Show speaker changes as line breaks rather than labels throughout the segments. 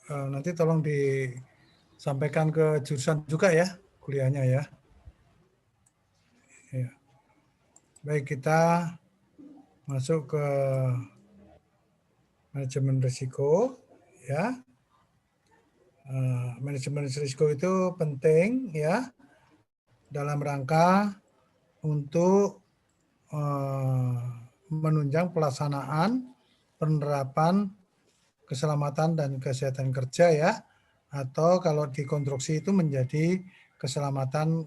nanti tolong disampaikan ke jurusan juga ya kuliahnya ya. Ya. Baik, kita masuk ke manajemen risiko ya. Manajemen risiko itu penting ya dalam rangka untuk menunjang pelaksanaan penerapan keselamatan dan kesehatan kerja ya, atau kalau di konstruksi itu menjadi keselamatan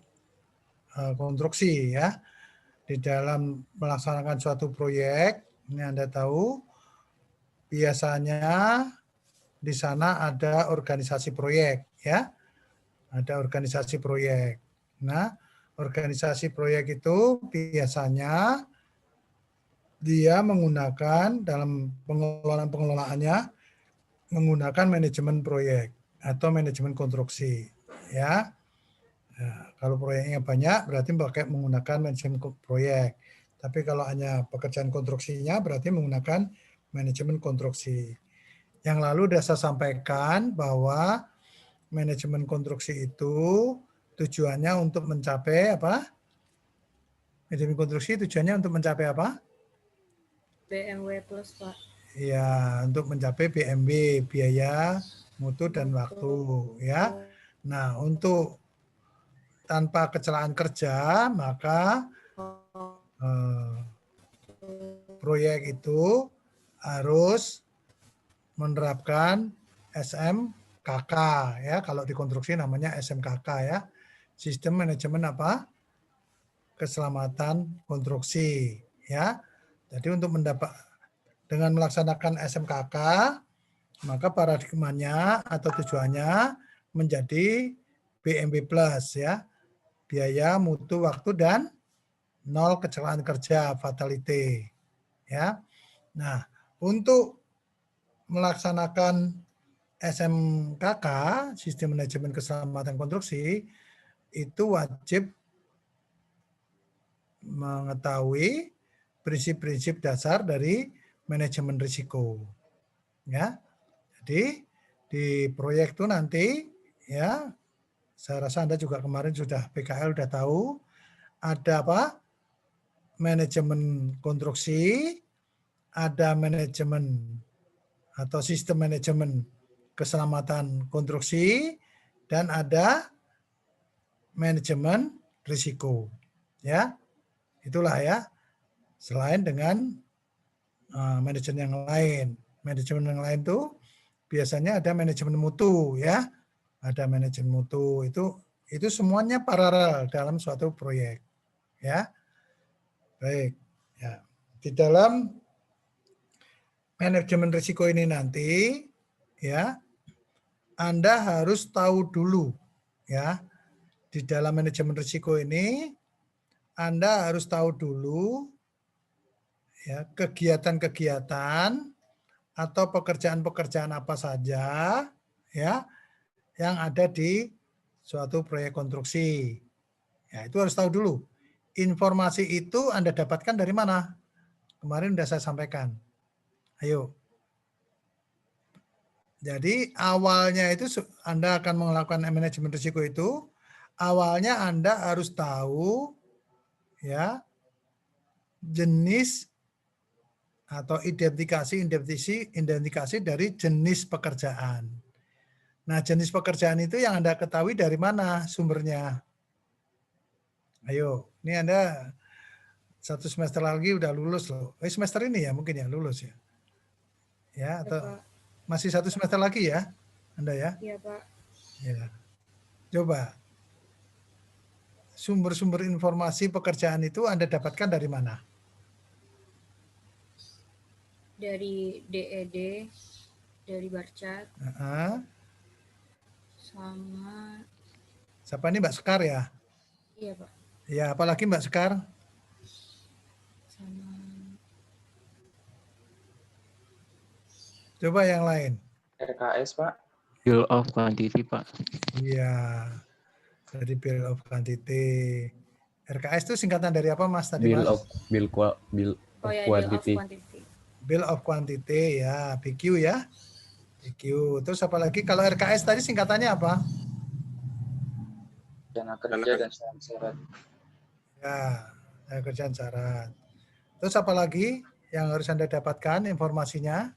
konstruksi ya. Di dalam melaksanakan suatu proyek, ini Anda tahu, biasanya di sana ada organisasi proyek ya, ada organisasi proyek. Nah, organisasi proyek itu biasanya dia menggunakan dalam pengelolaannya menggunakan manajemen proyek atau manajemen konstruksi ya. Nah, kalau proyeknya banyak berarti pakai menggunakan manajemen proyek. Tapi kalau hanya pekerjaan konstruksinya berarti menggunakan manajemen konstruksi. Yang lalu sudah saya sampaikan bahwa manajemen konstruksi itu tujuannya untuk mencapai apa? Manajemen konstruksi tujuannya untuk mencapai apa?
BMW plus, Pak.
Ya, untuk mencapai BMW, biaya, mutu, dan waktu ya. Nah, untuk tanpa kecelakaan kerja, maka proyek itu harus menerapkan SMKK ya. Kalau di konstruksi namanya SMKK ya. Sistem manajemen apa? Keselamatan konstruksi ya. Jadi untuk dengan melaksanakan SMKK, maka paradigmanya atau tujuannya menjadi BMW plus ya. Biaya, mutu, waktu, dan nol kecelakaan kerja, fatality. Ya. Nah, untuk melaksanakan SMKK, Sistem Manajemen Keselamatan Konstruksi, itu wajib mengetahui prinsip-prinsip dasar dari manajemen risiko. Ya. Jadi di proyek itu nanti ya, saya rasa Anda juga kemarin sudah PKL sudah tahu ada apa? Manajemen konstruksi, ada manajemen atau sistem manajemen keselamatan konstruksi, dan ada manajemen risiko. Ya, itulah ya. Selain dengan manajemen yang lain. Manajemen yang lain tuh biasanya ada manajemen mutu ya. Ada manajemen mutu, itu semuanya paralel dalam suatu proyek. Ya. Baik. Ya. Di dalam manajemen risiko ini nanti ya, Anda harus tahu dulu ya. Di dalam manajemen risiko ini Anda harus tahu dulu ya kegiatan-kegiatan atau pekerjaan-pekerjaan apa saja ya yang ada di suatu proyek konstruksi. Ya, itu harus tahu dulu. Informasi itu Anda dapatkan dari mana? Kemarin sudah saya sampaikan. Ayo. Jadi awalnya itu Anda akan melakukan manajemen risiko itu, awalnya Anda harus tahu ya jenis atau identifikasi dari jenis pekerjaan. Nah, jenis pekerjaan itu yang Anda ketahui dari mana sumbernya? Ayo, ini Anda satu semester lagi udah lulus loh. Semester ini ya mungkin ya lulus ya. Ya, atau
Pak.
Masih satu semester lagi ya Anda ya?
Iya, Pak.
Ya. Coba sumber-sumber informasi pekerjaan itu Anda dapatkan dari mana?
Dari DED, dari Barcat, sama
siapa ini Mbak Sekar ya?
iya, Pak.
Ya, apalagi Mbak Sekar?
Sama
Coba yang lain.
RKS, Pak.
Bill of quantity, Pak.
Iya. Dari bill of quantity. RKS itu singkatan dari apa Mas tadi
Bill
Mas?
of quantity.
Bill of quantity.
Bill of quantity ya, BQ ya. BQ. Terus apa lagi? Kalau RKS tadi singkatannya apa?
Dana kerja dan syarat.
Ya, kerjaan syarat. Terus apa lagi yang harus Anda dapatkan informasinya?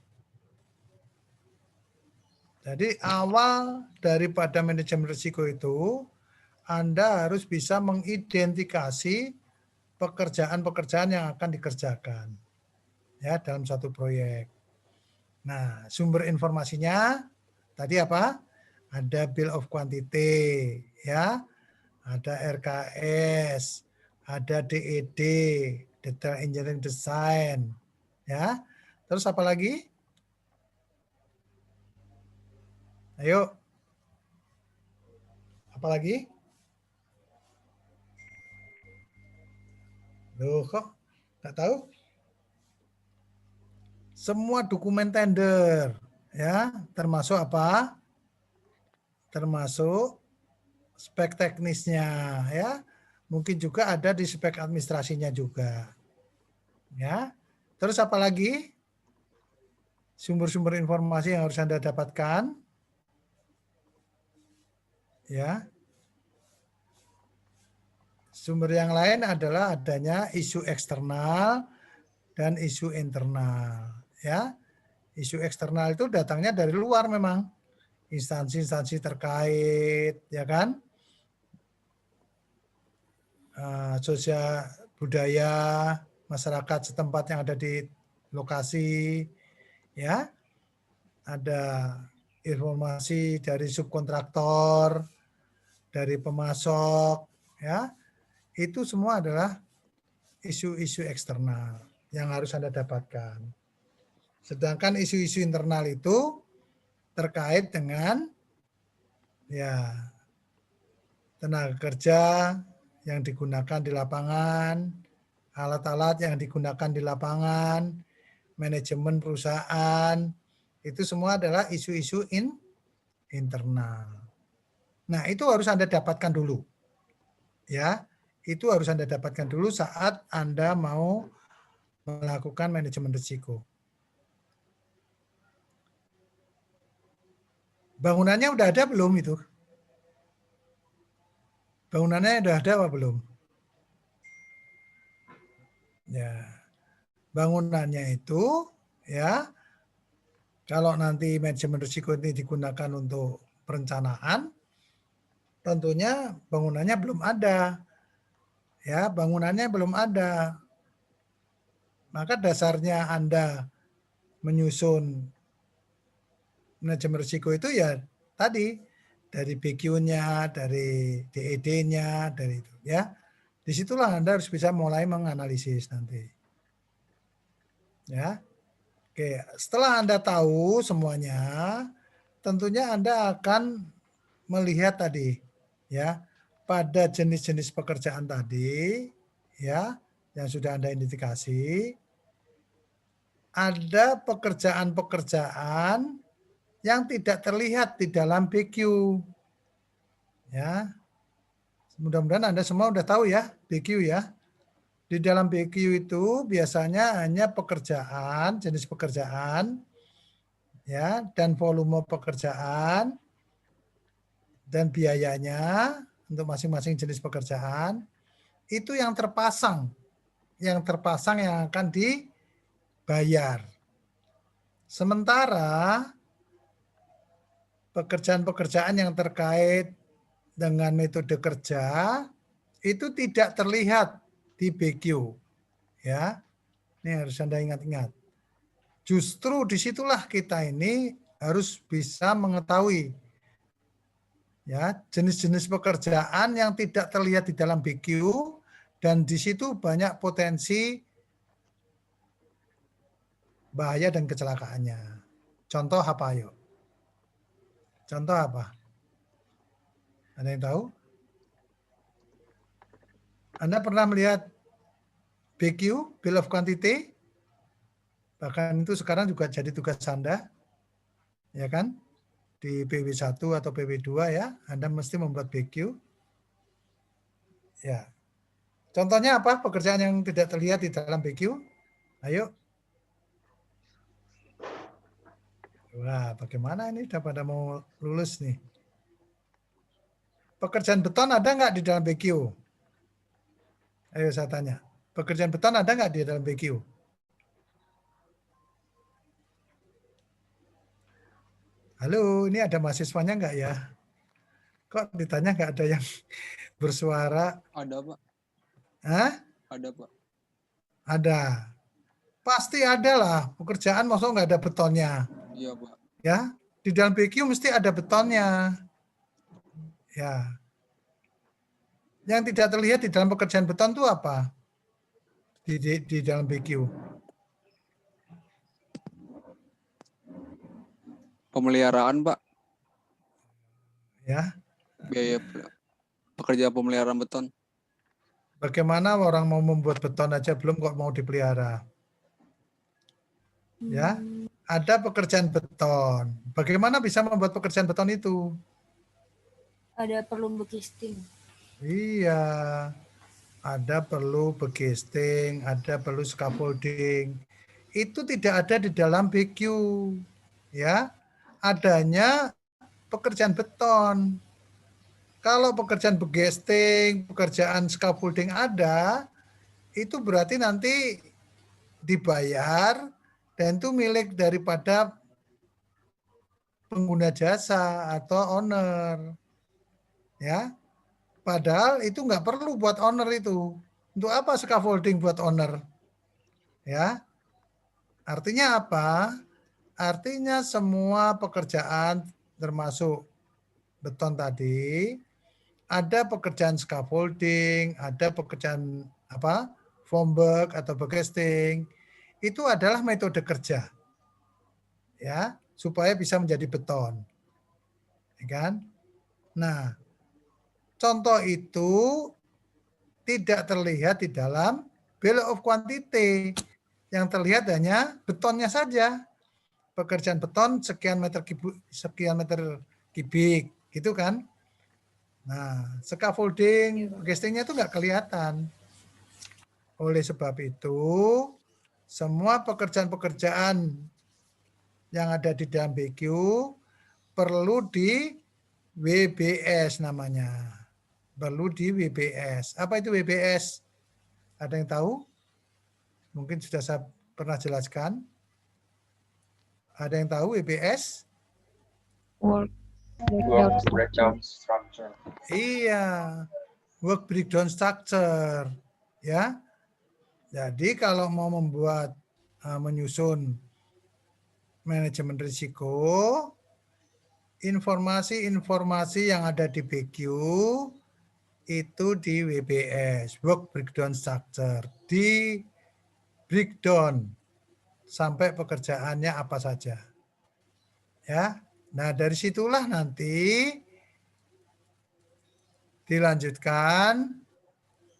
Jadi awal daripada manajemen risiko itu, Anda harus bisa mengidentifikasi pekerjaan-pekerjaan yang akan dikerjakan ya dalam satu proyek. Nah, sumber informasinya tadi apa? Ada bill of quantity, ya, ada RKS, ada DED, detail engineering design, ya. Terus apa lagi? Ayo. Apa lagi? Loh, kok nggak tahu? Semua dokumen tender, ya, termasuk apa? Termasuk spek teknisnya, ya. Mungkin juga ada di spek administrasinya juga. Ya. Terus apa lagi? Sumber-sumber informasi yang harus Anda dapatkan. Ya. Sumber yang lain adalah adanya isu eksternal dan isu internal, ya. Isu eksternal itu datangnya dari luar memang. Instansi-instansi terkait, ya kan? Sosial budaya masyarakat setempat yang ada di lokasi, ya. Ada informasi dari subkontraktor, dari pemasok, ya. Itu semua adalah isu-isu eksternal yang harus Anda dapatkan. Sedangkan isu-isu internal itu terkait dengan ya tenaga kerja yang digunakan di lapangan, alat-alat yang digunakan di lapangan, manajemen perusahaan, itu semua adalah isu-isu internal. Nah, itu harus Anda dapatkan dulu. Ya, itu harus Anda dapatkan dulu saat Anda mau melakukan manajemen risiko. Bangunannya udah ada belum itu? Bangunannya udah ada apa belum? Ya, bangunannya itu ya kalau nanti manajemen risiko ini digunakan untuk perencanaan, tentunya bangunannya belum ada. Ya, bangunannya belum ada. Maka dasarnya Anda menyusun manajemen risiko itu ya tadi dari BQ-nya, dari DED-nya, dari itu ya. Disitulah Anda harus bisa mulai menganalisis nanti. Ya. Oke, setelah Anda tahu semuanya, tentunya Anda akan melihat tadi ya pada jenis-jenis pekerjaan tadi ya yang sudah Anda identifikasi, ada pekerjaan-pekerjaan yang tidak terlihat di dalam BQ. Ya. Mudah-mudahan Anda semua sudah tahu ya BQ ya. Di dalam BQ itu biasanya hanya pekerjaan, jenis pekerjaan ya dan volume pekerjaan dan biayanya untuk masing-masing jenis pekerjaan itu yang terpasang yang akan dibayar. Sementara pekerjaan-pekerjaan yang terkait dengan metode kerja itu tidak terlihat di BQ. Ya, ini harus Anda ingat-ingat. Justru disitulah kita ini harus bisa mengetahui ya jenis-jenis pekerjaan yang tidak terlihat di dalam BQ dan di situ banyak potensi bahaya dan kecelakaannya. Contoh apa yuk? Contoh apa? Ada yang tahu? Anda pernah melihat BQ, Bill of Quantity? Bahkan itu sekarang juga jadi tugas Anda, ya kan? Di PW1 atau PW2 ya, Anda mesti membuat BQ. Ya. Contohnya apa pekerjaan yang tidak terlihat di dalam BQ? Ayo. Wah, bagaimana ini udah pada mau lulus nih? Pekerjaan beton ada nggak di dalam BQ? Ayo saya tanya. Pekerjaan beton ada nggak di dalam BQ? Halo, ini ada mahasiswanya nggak ya? Kok ditanya nggak ada yang bersuara?
Ada, Pak.
Hah?
Ada, Pak.
Ada. Pasti ada lah. Pekerjaan maksudnya nggak ada betonnya.
Iya, Pak.
Ya, di dalam BQ mesti ada betonnya. Ya. Yang tidak terlihat di dalam pekerjaan beton itu apa? Di dalam BQ.
Pemeliharaan, Pak.
Ya.
Biaya pekerja pemeliharaan beton.
Bagaimana orang mau membuat beton aja belum kok mau dipelihara? Ya, ada pekerjaan beton. Bagaimana bisa membuat pekerjaan beton itu?
Ada perlu bekisting.
Iya, ada perlu begisting, ada perlu scaffolding. Itu tidak ada di dalam BQ. Ya, adanya pekerjaan beton. Kalau pekerjaan begisting, pekerjaan scaffolding ada, itu berarti nanti dibayar dan itu milik daripada pengguna jasa atau owner. Ya, padahal itu nggak perlu buat owner itu. Untuk apa scaffolding buat owner? Ya, artinya apa? Artinya semua pekerjaan termasuk beton tadi, ada pekerjaan scaffolding, ada pekerjaan apa? Formwork atau begisting. Itu adalah metode kerja. Ya, supaya bisa menjadi beton. Ya kan? Nah, contoh itu tidak terlihat di dalam bill of quantity. Yang terlihat hanya betonnya saja. Pekerjaan beton sekian meter kubik, gitu kan? Nah, scaffolding, begistingnya itu nggak kelihatan. Oleh sebab itu, semua pekerjaan-pekerjaan yang ada di dalam BQ perlu di WBS namanya. Perlu di WBS. Apa itu WBS? Ada yang tahu? Mungkin sudah saya pernah jelaskan. Ada yang tahu WBS?
Work
Breakdown structure.
Iya, work breakdown structure. Ya, jadi kalau mau membuat menyusun manajemen risiko, informasi-informasi yang ada di BQ itu di WBS, work breakdown structure, di breakdown sampai pekerjaannya apa saja. Ya. Nah, dari situlah nanti dilanjutkan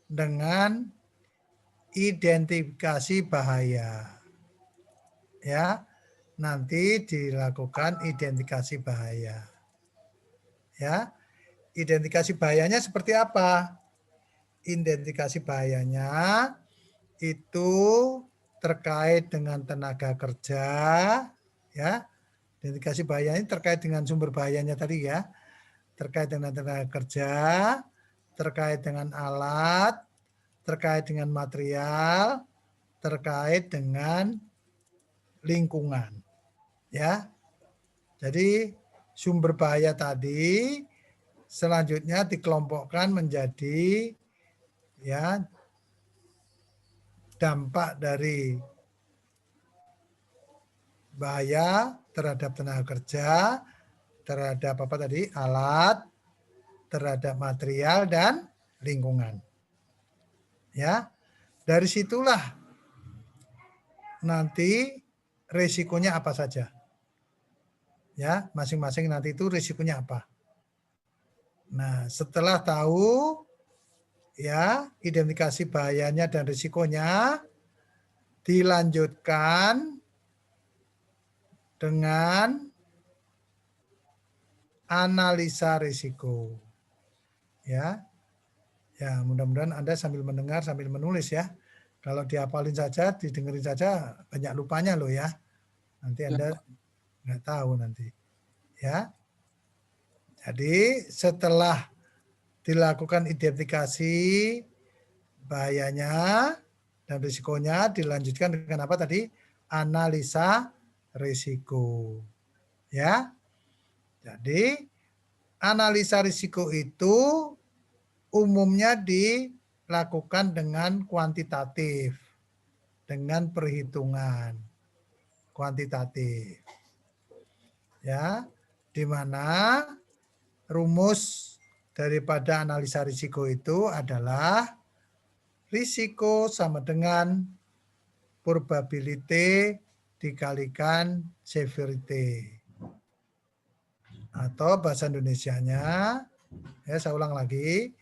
dengan identifikasi bahaya. Ya. Nanti dilakukan identifikasi bahaya. Ya. Identifikasi bahayanya seperti apa? Identifikasi bahayanya itu terkait dengan tenaga kerja, ya. Identifikasi bahayanya terkait dengan sumber bahayanya tadi ya, terkait dengan tenaga kerja, terkait dengan alat, terkait dengan material, terkait dengan lingkungan, ya. Jadi sumber bahaya tadi selanjutnya dikelompokkan menjadi ya dampak dari bahaya terhadap tenaga kerja, terhadap apa tadi? Alat, terhadap material dan lingkungan. Ya. Dari situlah nanti risikonya apa saja. Ya, masing-masing nanti itu risikonya apa. Nah, setelah tahu ya identifikasi bahayanya dan risikonya, dilanjutkan dengan analisa risiko. Ya. Ya, mudah-mudahan Anda sambil mendengar sambil menulis ya. Kalau dihafalin saja, didengerin saja banyak lupanya loh ya. Nanti Anda nggak tahu nanti. Ya. Jadi setelah dilakukan identifikasi bahayanya dan risikonya, dilanjutkan dengan apa tadi? Analisa risiko. Ya. Jadi analisa risiko itu umumnya dilakukan dengan kuantitatif, dengan perhitungan kuantitatif. Ya, di mana rumus daripada analisa risiko itu adalah risiko sama dengan probability dikalikan severity. Atau bahasa Indonesianya, ya saya ulang lagi,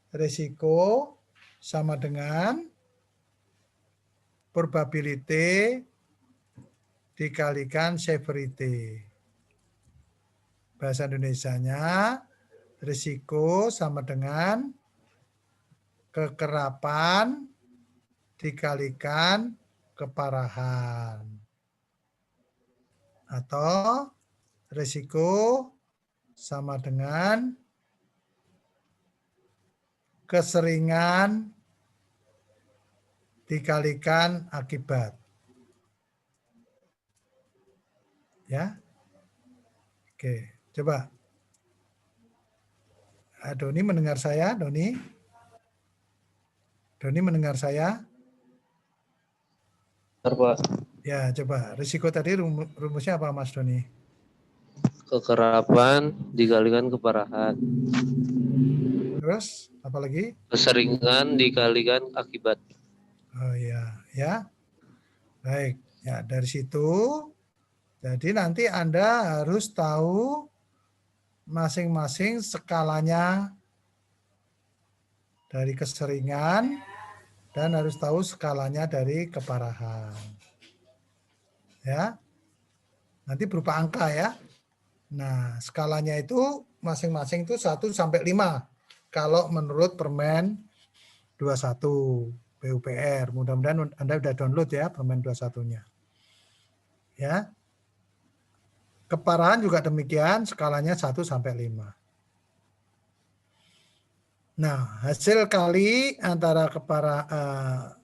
risiko sama dengan probability dikalikan severity. Bahasa Indonesianya, risiko sama dengan kekerapan dikalikan keparahan. Atau risiko sama dengan keseringan dikalikan akibat. Ya. Oke, coba. Doni mendengar saya, Doni? Doni mendengar saya?
Benar, Pak.
Ya, coba. Risiko tadi rumusnya apa, Mas Doni?
Kekerapan dikalikan keparahan.
Terus, apa lagi?
Keseringan dikalikan akibat.
Oh iya, ya. Baik, ya dari situ. Jadi nanti Anda harus tahu masing-masing skalanya dari keseringan dan harus tahu skalanya dari keparahan. Ya. Nanti berupa angka ya. Nah, skalanya itu masing-masing itu 1 sampai 5. Kalau menurut Permen 21 PUPR. Mudah-mudahan Anda sudah download ya Permen 21-nya. Ya. Keparahan juga demikian, skalanya 1 sampai 5. Nah, hasil kali antara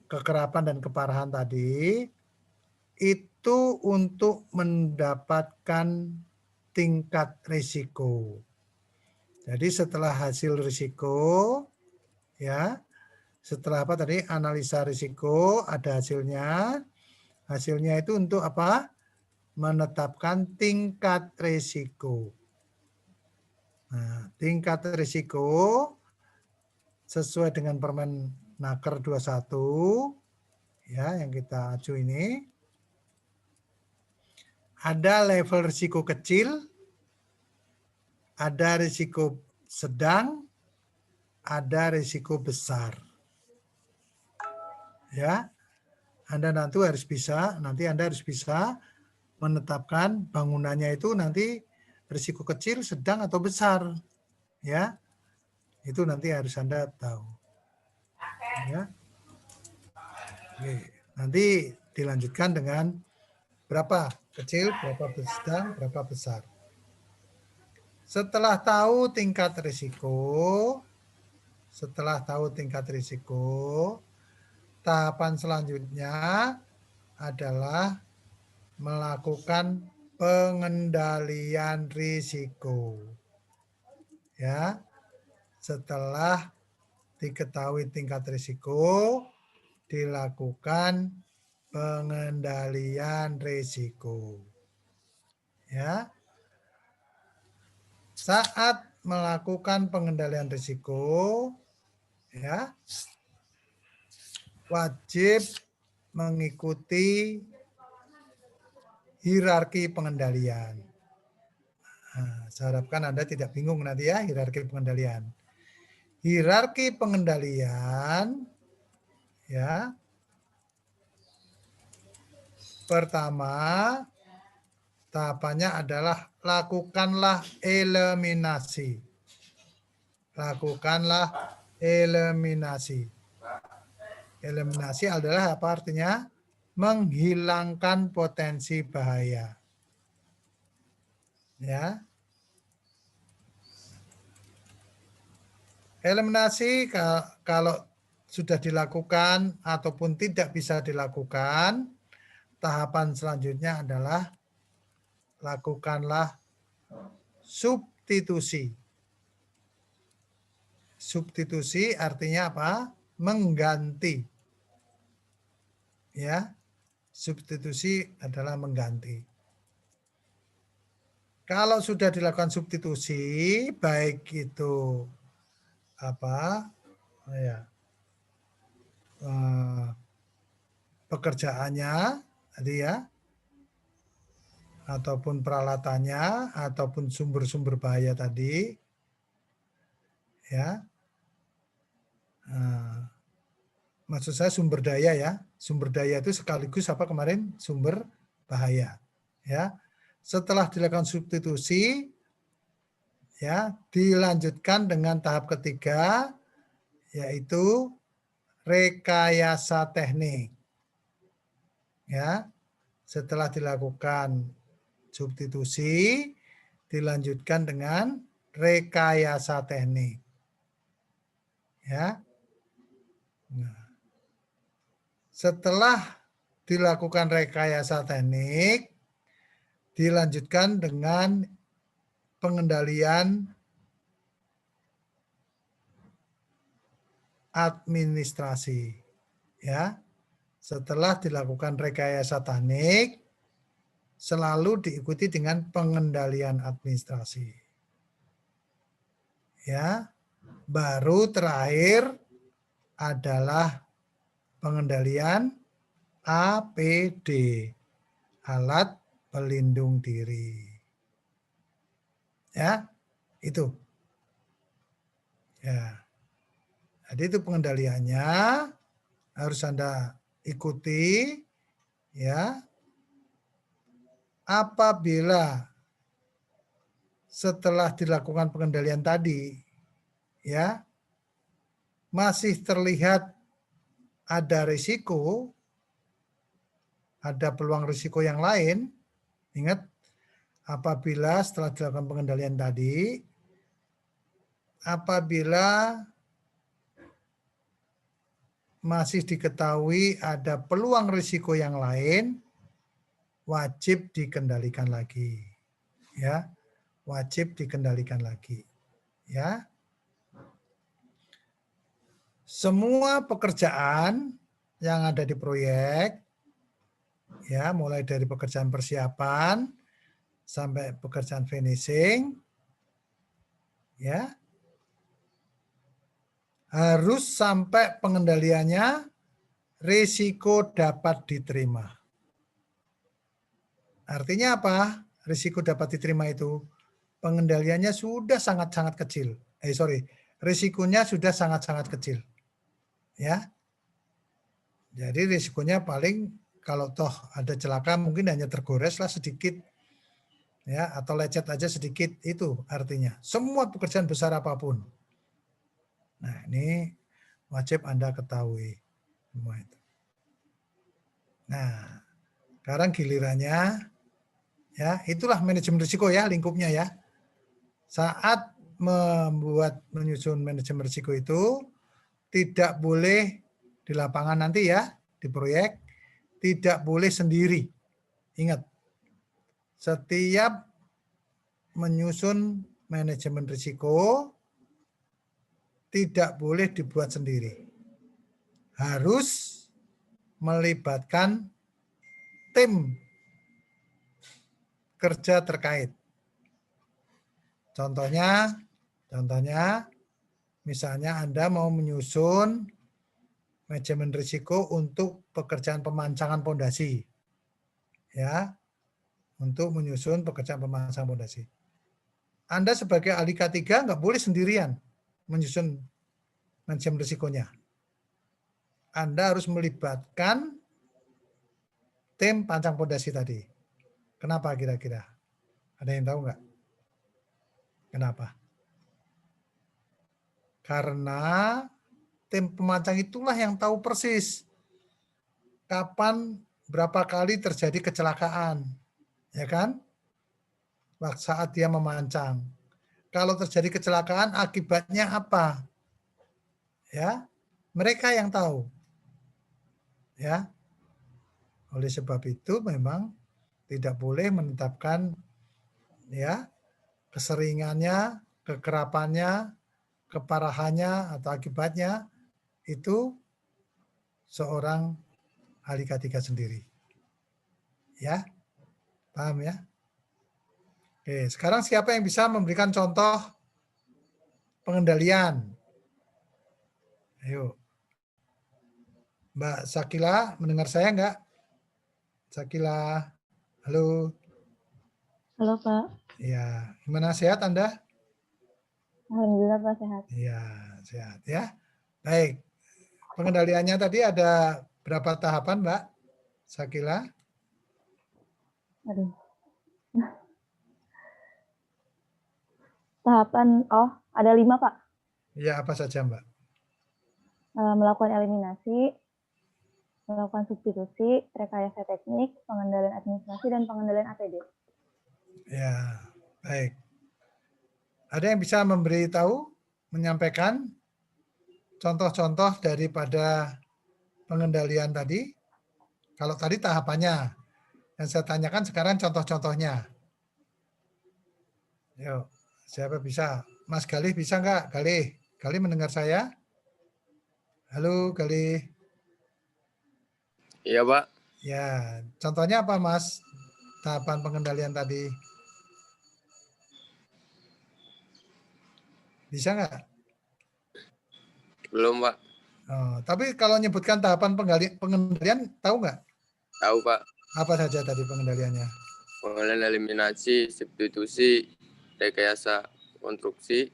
kekerapan dan keparahan tadi itu untuk mendapatkan tingkat risiko. Jadi setelah hasil risiko, ya, setelah apa tadi analisa risiko ada hasilnya. Hasilnya itu untuk apa? Menetapkan tingkat risiko. Nah, tingkat risiko sesuai dengan Permen Naker 21 ya yang kita acu ini. Ada level risiko kecil, ada risiko sedang, ada risiko besar. Ya. Anda nanti harus bisa menetapkan bangunannya itu nanti risiko kecil, sedang atau besar. Ya. Itu nanti harus Anda tahu. Ya. Oke. Nanti dilanjutkan dengan berapa kecil, berapa sedang, berapa besar. Setelah tahu tingkat risiko, tahapan selanjutnya adalah melakukan pengendalian risiko. Ya. Setelah diketahui tingkat risiko, dilakukan pengendalian risiko. Ya. Saat melakukan pengendalian risiko, ya, wajib mengikuti hierarki pengendalian. Nah, saya harapkan Anda tidak bingung nanti ya hierarki pengendalian. Hierarki pengendalian, ya, pertama tahapannya adalah lakukanlah eliminasi. Lakukanlah eliminasi. Eliminasi adalah apa artinya? Menghilangkan potensi bahaya. Ya. Eliminasi kalau sudah dilakukan ataupun tidak bisa dilakukan, tahapan selanjutnya adalah lakukanlah substitusi. Substitusi artinya apa? Mengganti. Ya. Substitusi adalah mengganti. Kalau sudah dilakukan substitusi, baik itu apa? Ya. Pekerjaannya tadi ya, ataupun peralatannya, ataupun sumber-sumber bahaya tadi, ya. Maksud saya sumber daya ya, sumber daya itu sekaligus apa kemarin sumber bahaya, ya. Setelah dilakukan substitusi, ya, dilanjutkan dengan tahap ketiga, yaitu rekayasa teknik. Ya, setelah dilakukan substitusi, dilanjutkan dengan rekayasa teknik. Ya. Nah, setelah dilakukan rekayasa teknik, dilanjutkan dengan pengendalian administrasi. Ya. Setelah dilakukan rekayasa teknik, selalu diikuti dengan pengendalian administrasi. Ya. Baru terakhir adalah pengendalian APD, alat pelindung diri. Ya, itu. Ya. Jadi itu pengendaliannya harus Anda ikuti, ya. Apabila setelah dilakukan pengendalian tadi, ya, masih terlihat ada risiko, ada peluang risiko yang lain, ingat, apabila setelah dilakukan pengendalian tadi, apabila masih diketahui ada peluang risiko yang lain, wajib dikendalikan lagi. Ya, wajib dikendalikan lagi. Ya. Semua pekerjaan yang ada di proyek, ya, mulai dari pekerjaan persiapan sampai pekerjaan finishing, ya, harus sampai pengendaliannya risiko dapat diterima. Artinya apa? Risiko dapat diterima itu pengendaliannya sudah sangat-sangat kecil. Risikonya sudah sangat-sangat kecil. Ya. Jadi risikonya paling kalau toh ada celaka mungkin hanya tergores lah sedikit. Ya, atau lecet aja sedikit, itu artinya. Semua pekerjaan besar apapun. Nah, ini wajib Anda ketahui semua itu. Nah, sekarang gilirannya, ya, itulah manajemen risiko ya, lingkupnya ya. Saat menyusun manajemen risiko itu tidak boleh di lapangan nanti ya, di proyek, tidak boleh sendiri. Ingat, setiap menyusun manajemen risiko tidak boleh dibuat sendiri. Harus melibatkan tim kerja terkait. Contohnya misalnya Anda mau menyusun manajemen risiko untuk pekerjaan pemancangan pondasi. Ya. Untuk menyusun pekerjaan pemancangan pondasi. Anda sebagai ahli K3 nggak boleh sendirian menyusun manajemen risikonya. Anda harus melibatkan tim pancang pondasi tadi. Kenapa kira-kira? Ada yang tahu nggak? Kenapa? Karena tim pemancang itulah yang tahu persis kapan, berapa kali terjadi kecelakaan. Ya kan? saat dia memancang. Kalau terjadi kecelakaan, akibatnya apa? Ya, mereka yang tahu. Ya, oleh sebab itu memang tidak boleh menetapkan ya keseringannya, kekerapannya, keparahannya atau akibatnya itu seorang ahli K3 sendiri. Ya, paham ya? Oke, sekarang siapa yang bisa memberikan contoh pengendalian? Ayo. Mbak Sakila, mendengar saya enggak? Sakila, halo.
Halo Pak.
Ya, gimana sehat Anda?
Alhamdulillah Pak sehat.
Iya, sehat ya. Baik. Pengendaliannya tadi ada berapa tahapan, Mbak Sakila?
Aduh. Tahapan, ada 5 Pak.
Ya, apa saja, Mbak?
Melakukan eliminasi, melakukan substitusi, rekayasa teknik, pengendalian administrasi, dan pengendalian APD.
Ya, baik. Ada yang bisa memberitahu, menyampaikan contoh-contoh daripada pengendalian tadi? Kalau tadi tahapannya, yang saya tanyakan sekarang contoh-contohnya. Yuk, siapa bisa? Mas Galih bisa nggak? Galih, Galih mendengar saya? Halo, Galih.
Iya, Pak.
Ya, contohnya apa, Mas? Tahapan pengendalian tadi. Bisa nggak?
Belum, Pak.
Oh, tapi kalau nyebutkan tahapan pengendalian, tahu nggak?
Tahu, Pak.
Apa saja tadi pengendaliannya?
Pengendalian eliminasi, substitusi, rekayasa konstruksi,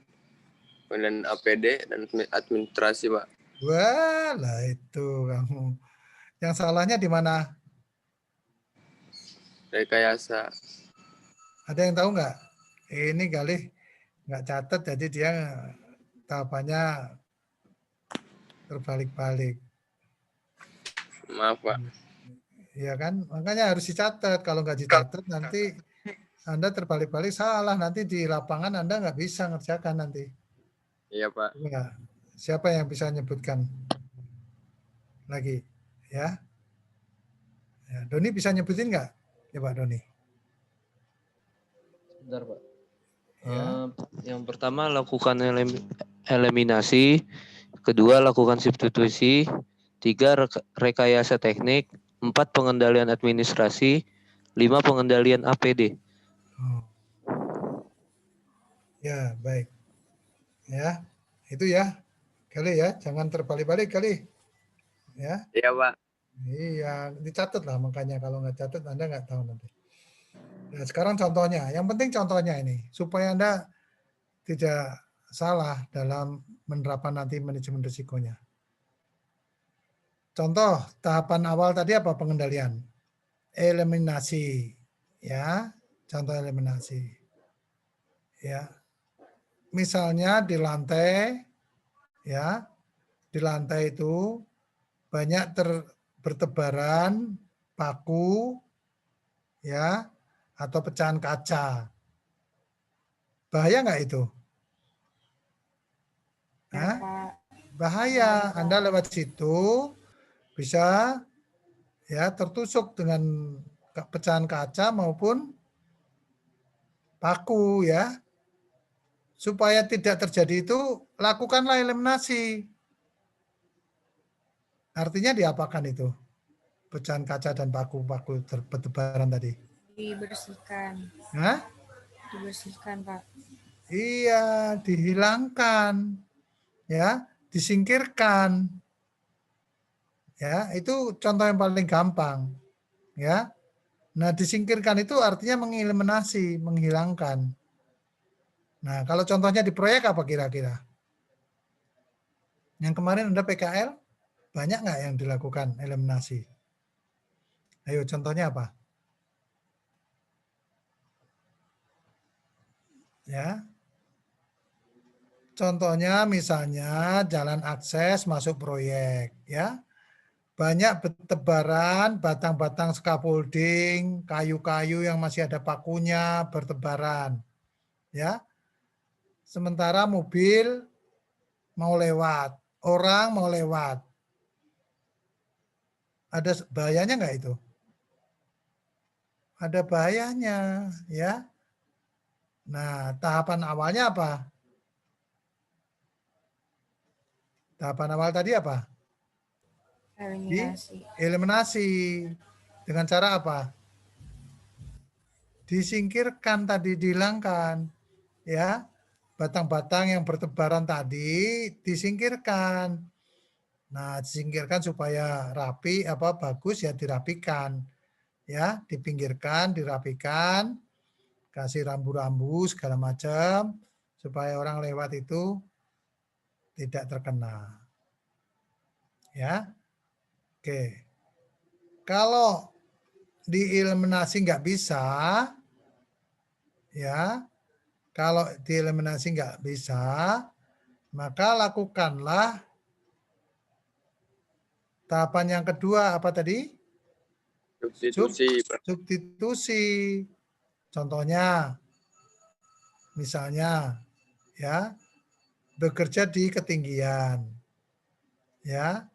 pengendalian APD, dan administrasi, Pak.
Wah, lah itu kamu. Yang salahnya di mana?
Rekayasa.
Ada yang tahu nggak? Ini Galih nggak catat, jadi dia tahapannya terbalik-balik.
Maaf, Pak.
Iya kan? Makanya harus dicatat. Kalau nggak dicatat nanti Anda terbalik-balik salah. Nanti di lapangan Anda nggak bisa ngerjakan nanti.
Iya, Pak.
Ya. Siapa yang bisa menyebutkan lagi? Ya. Ya, Doni bisa nyebutin nggak? Ya Pak Doni.
Bentar, Pak.
Ya.
Yang pertama lakukan eliminasi, kedua lakukan substitusi, 3 rekayasa teknik, 4 pengendalian administrasi, 5 pengendalian APD.
Oh. Ya, baik. Ya, itu ya. Kali ya, jangan terbalik-balik kali. Ya.
Iya, Pak.
Iya, dicatat lah makanya kalau nggak catat Anda nggak tahu nanti. Nah, sekarang contohnya, yang penting contohnya ini supaya Anda tidak salah dalam menerapkan nanti manajemen risikonya. Contoh tahapan awal tadi apa pengendalian? Eliminasi, ya. Contoh eliminasi, ya. Misalnya di lantai, ya, di lantai itu banyak bertebaran paku, ya, atau pecahan kaca. Bahaya nggak itu? Hah? Bahaya. Anda lewat situ bisa ya tertusuk dengan pecahan kaca maupun paku ya. Supaya tidak terjadi itu, lakukanlah eliminasi. Artinya diapakan itu? Pecahan kaca dan paku-paku bertebaran tadi.
Dibersihkan.
Hah?
Dibersihkan, Pak.
Iya, dihilangkan. Ya, disingkirkan. Ya, itu contoh yang paling gampang. Ya. Nah, disingkirkan itu artinya mengeliminasi, menghilangkan. Nah, kalau contohnya di proyek apa kira-kira? Yang kemarin ada PKL, banyak nggak yang dilakukan eliminasi? Ayo, contohnya apa? Ya. Contohnya misalnya jalan akses masuk proyek, ya. banyak bertebaran batang-batang scaffolding, kayu-kayu yang masih ada pakunya bertebaran. Ya. Sementara mobil mau lewat, orang mau lewat. Ada bahayanya nggak itu? Ada bahayanya, ya. Nah, tahapan awalnya apa? Tahapan awal tadi apa?
Eliminasi.
Eliminasi. Dengan cara apa? Disingkirkan tadi, dihilangkan. Ya, batang-batang yang bertebaran tadi disingkirkan. Nah, disingkirkan supaya rapi, bagus ya dirapikan. Ya, dipinggirkan, dirapikan, kasih rambu-rambu segala macam supaya orang lewat itu tidak terkena. Ya. Oke. Kalau dieliminasi nggak bisa, ya, kalau dieliminasi nggak bisa, maka lakukanlah tahapan yang kedua apa tadi?
Substitusi.
Substitusi. Contohnya, misalnya, ya, bekerja di ketinggian, ya,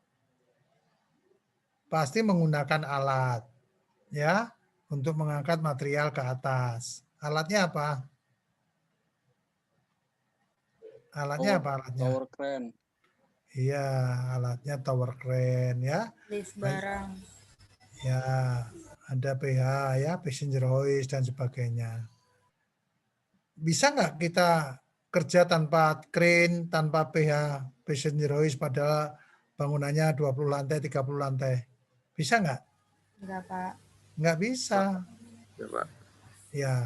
pasti menggunakan alat, ya, untuk mengangkat material ke atas. Alatnya apa? Alatnya apa alatnya?
Tower crane.
Iya, alatnya tower crane, ya.
Lift barang.
Ya, ada PH, ya, passenger hoist dan sebagainya. Bisa nggak kita kerja tanpa crane, tanpa PH, passenger hoist, padahal bangunannya 20 lantai, 30 lantai? Bisa nggak?
Enggak, Pak.
Nggak bisa.
Ya, Pak.
Ya.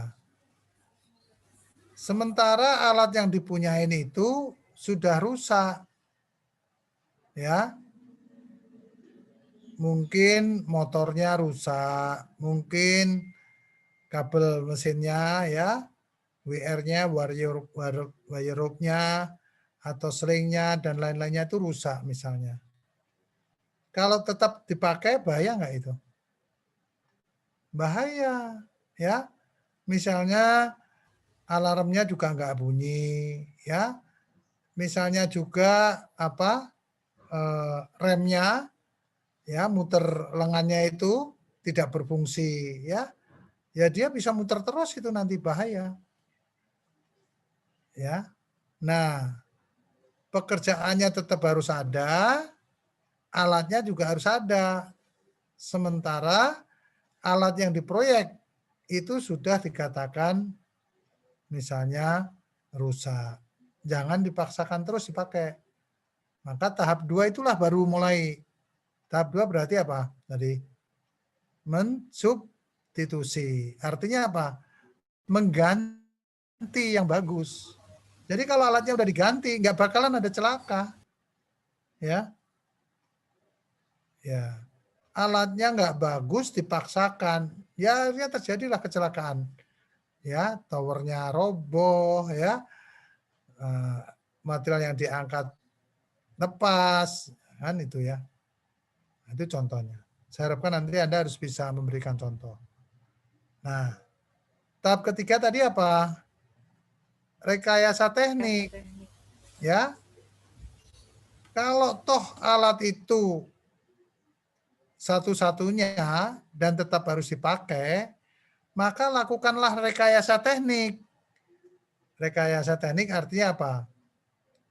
Sementara alat yang dipunyain itu sudah rusak. Ya. Mungkin motornya rusak, mungkin kabel mesinnya, ya, WR-nya, wire rope-nya, atau selingnya, dan lain-lainnya itu rusak misalnya. Kalau tetap dipakai, bahaya nggak itu? Bahaya, ya. Misalnya alarmnya juga nggak bunyi, ya. Misalnya juga remnya, ya, muter lengannya itu tidak berfungsi, ya. Ya dia bisa muter terus, itu nanti bahaya. Ya. Nah, pekerjaannya tetap harus ada, alatnya juga harus ada. Sementara alat yang diproyek itu sudah dikatakan misalnya rusak. Jangan dipaksakan terus dipakai. Maka tahap 2 itulah baru mulai. Tahap 2 berarti apa? Tadi mensubstitusi. Artinya apa? Mengganti yang bagus. Jadi kalau alatnya udah diganti, nggak bakalan ada celaka. Ya. Ya. Alatnya nggak bagus dipaksakan. Ya, terjadilah kecelakaan. Ya, towernya roboh, ya. Material yang diangkat lepas, kan itu ya. Itu contohnya. Saya harapkan nanti Anda harus bisa memberikan contoh. Nah, tahap ketiga tadi apa? Rekayasa teknik. Ya. Kalau toh alat itu satu-satunya dan tetap harus dipakai, maka lakukanlah rekayasa teknik. Rekayasa teknik artinya apa?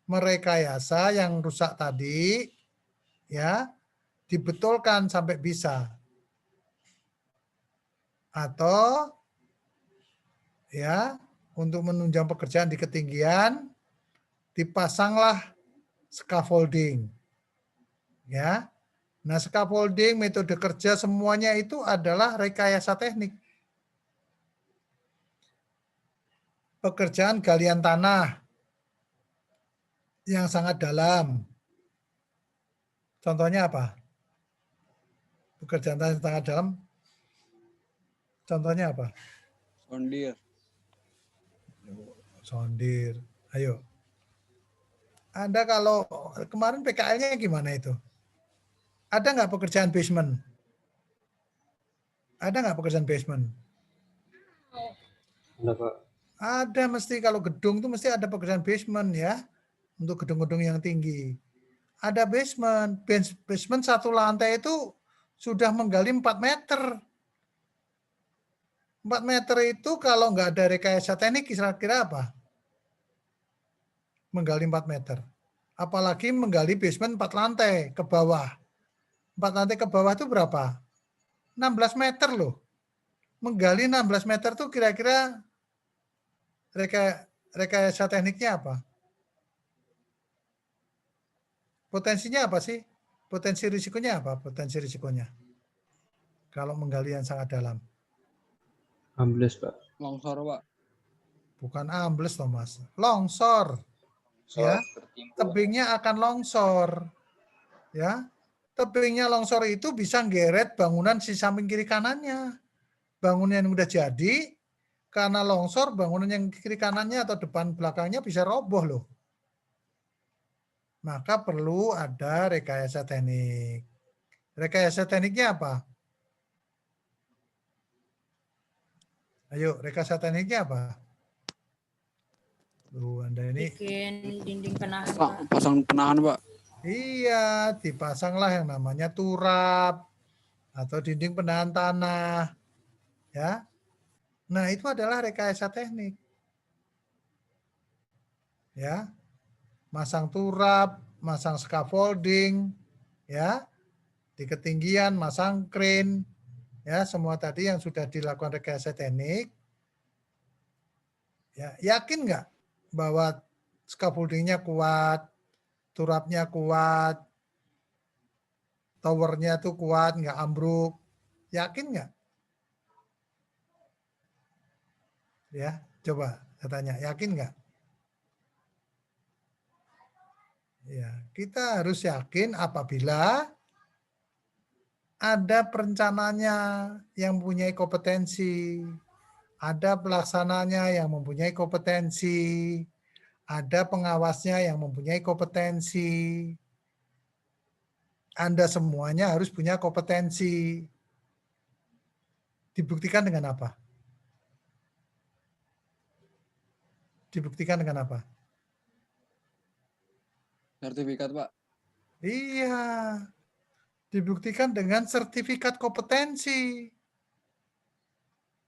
Merekayasa yang rusak tadi, ya, dibetulkan sampai bisa. Atau ya, untuk menunjang pekerjaan di ketinggian dipasanglah scaffolding. Ya. Nah, scaffolding, metode kerja semuanya itu adalah rekayasa teknik. Pekerjaan galian tanah yang sangat dalam. Contohnya apa? Pekerjaan tanah yang sangat dalam. Contohnya apa?
Sondir.
Sondir. Ayo. Anda kalau kemarin PKL-nya gimana itu? Ada nggak pekerjaan basement? Ada nggak pekerjaan basement?
Ada Pak.
Ada mesti, kalau gedung tuh mesti ada pekerjaan basement ya. Untuk gedung-gedung yang tinggi. Ada basement. Basement satu lantai itu sudah menggali 4 meter. 4 meter itu kalau nggak ada rekayasa teknik kira-kira apa? Menggali 4 meter. Apalagi menggali basement 4 lantai ke bawah. 4 lantai ke bawah itu berapa? 16 meter loh. Menggali 16 meter tuh kira-kira rekayasa tekniknya apa? Potensinya apa sih? Potensi risikonya apa? Potensi risikonya. Kalau menggali yang sangat dalam.
Ambles Pak.
Longsor, Pak.
Bukan ambles, Thomas. Longsor. Ya. Tebingnya akan longsor. Ya. Tebingnya longsor itu bisa geret bangunan si samping kiri kanannya. Bangunan yang udah jadi, karena longsor, bangunan yang kiri kanannya atau depan belakangnya bisa roboh loh. Maka perlu ada rekayasa teknik. Rekayasa tekniknya apa? Ayo, rekayasa tekniknya apa? Tuh, Anda ini.
Bikin dinding penahan, Pak.
Pasang penahan, Pak.
Iya, dipasanglah yang namanya turap atau dinding penahan tanah. Ya. Nah, itu adalah rekayasa teknik. Ya. Masang turap, masang scaffolding, ya. Di ketinggian masang crane, ya, semua tadi yang sudah dilakukan rekayasa teknik. Ya, yakin nggak bahwa scaffoldingnya kuat, turapnya kuat, towernya tuh kuat, nggak ambruk? Yakin nggak? Ya, coba saya tanya, yakin nggak? Ya, kita harus yakin apabila ada perencananya yang mempunyai kompetensi, ada pelaksananya yang mempunyai kompetensi, ada pengawasnya yang mempunyai kompetensi. Anda semuanya harus punya kompetensi. Dibuktikan dengan apa? Dibuktikan dengan apa?
Sertifikat, Pak.
Iya. Dibuktikan dengan sertifikat kompetensi.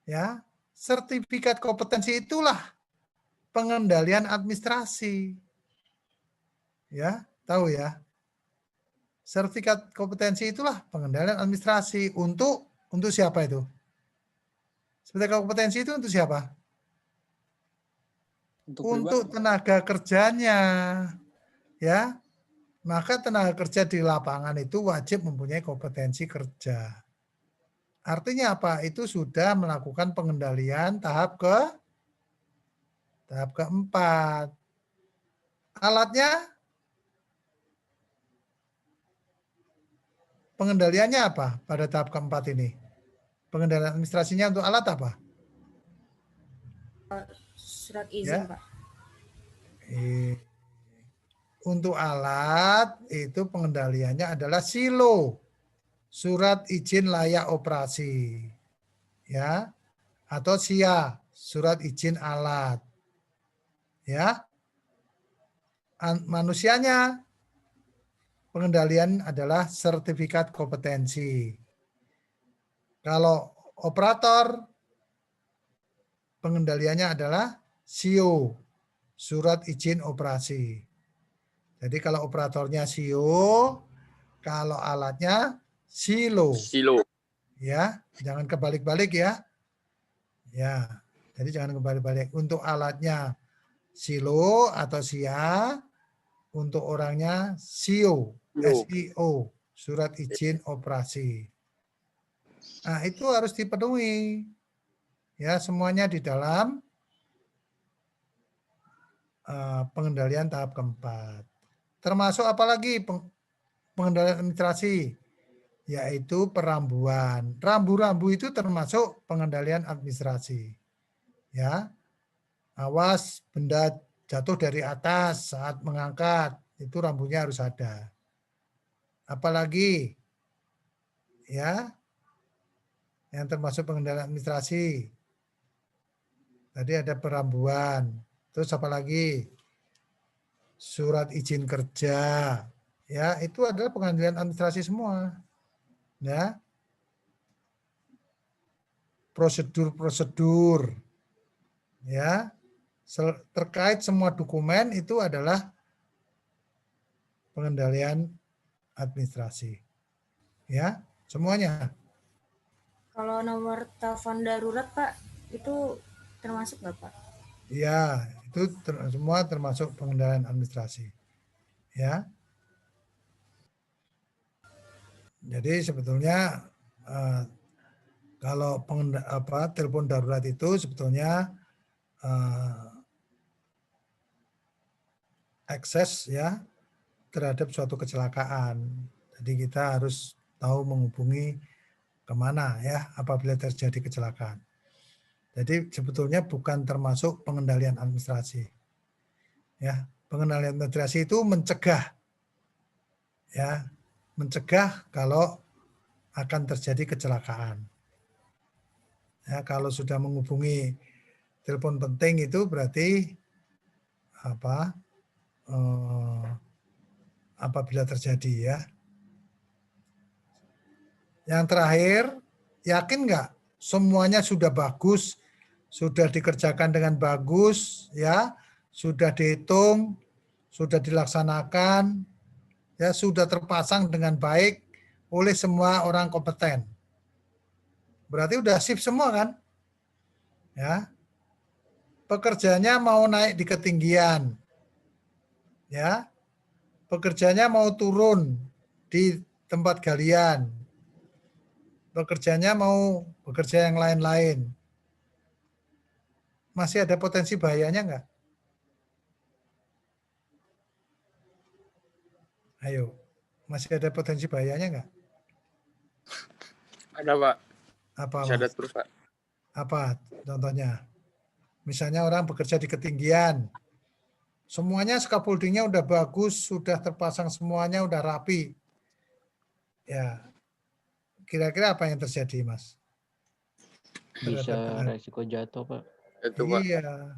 Ya, sertifikat kompetensi itulah pengendalian administrasi. Ya, tahu ya. Sertifikat kompetensi itulah pengendalian administrasi untuk siapa itu? Sertifikat kompetensi itu untuk siapa? Untuk tenaga kerjanya. Ya. Maka tenaga kerja di lapangan itu wajib mempunyai kompetensi kerja. Artinya apa? Itu sudah melakukan pengendalian tahap keempat. Alatnya, pengendaliannya apa pada tahap keempat ini? Pengendalian administrasinya untuk alat apa?
Surat izin,
Ya.
Pak.
Untuk alat itu pengendaliannya adalah SILO, surat izin layak operasi, ya, atau SIA, surat izin alat, ya. Manusianya pengendalian adalah sertifikat kompetensi. Kalau operator pengendaliannya adalah SIO, surat izin operasi. Jadi kalau operatornya SIO, kalau alatnya SILO.
Silo.
Ya, jangan kebalik-balik ya. Ya, jadi jangan kebalik-balik. Untuk alatnya SILO atau SIA, untuk orangnya SIO, SIO, surat izin operasi. Nah, itu harus dipenuhi. Ya, semuanya di dalam pengendalian tahap keempat. Termasuk apalagi pengendalian administrasi, yaitu perambuan. Rambu-rambu itu termasuk pengendalian administrasi. Ya, awas benda jatuh dari atas saat mengangkat, itu rambunya harus ada. Apalagi ya, yang termasuk pengendalian administrasi. Tadi ada perambuan. Terus apa lagi? Surat izin kerja. Ya, itu adalah pengendalian administrasi semua. Ya. Prosedur-prosedur. Ya. Terkait semua dokumen itu adalah pengendalian administrasi. Ya, semuanya.
Kalau nomor telepon darurat Pak, itu termasuk nggak Pak?
Ya, itu semua termasuk pengendalian administrasi. Ya. Jadi sebetulnya kalau telepon darurat itu sebetulnya akses ya terhadap suatu kecelakaan. Jadi kita harus tahu menghubungi kemana ya apabila terjadi kecelakaan. Jadi sebetulnya bukan termasuk pengendalian administrasi. Ya, pengendalian administrasi itu mencegah ya, mencegah kalau akan terjadi kecelakaan. Ya, kalau sudah menghubungi telepon penting itu berarti apabila terjadi ya. Yang terakhir, yakin nggak semuanya sudah bagus, sudah dikerjakan dengan bagus, ya, sudah dihitung, sudah dilaksanakan, ya, sudah terpasang dengan baik oleh semua orang kompeten. Berarti udah sip semua kan? Ya. Pekerjanya mau naik di ketinggian. Ya. Pekerjanya mau turun di tempat galian. Pekerjanya mau bekerja yang lain-lain. Masih ada potensi bahayanya enggak? Ayo, masih ada potensi bahayanya enggak?
Ada Pak.
Apa,
Masih ada
Mas?
terus Pak.
Apa contohnya? Misalnya orang bekerja di ketinggian. Semuanya scaffoldingnya udah bagus, sudah terpasang semuanya, udah rapi. Ya, kira-kira apa yang terjadi, Mas?
Bisa resiko jatuh, Pak.
Itu Pak.
Iya.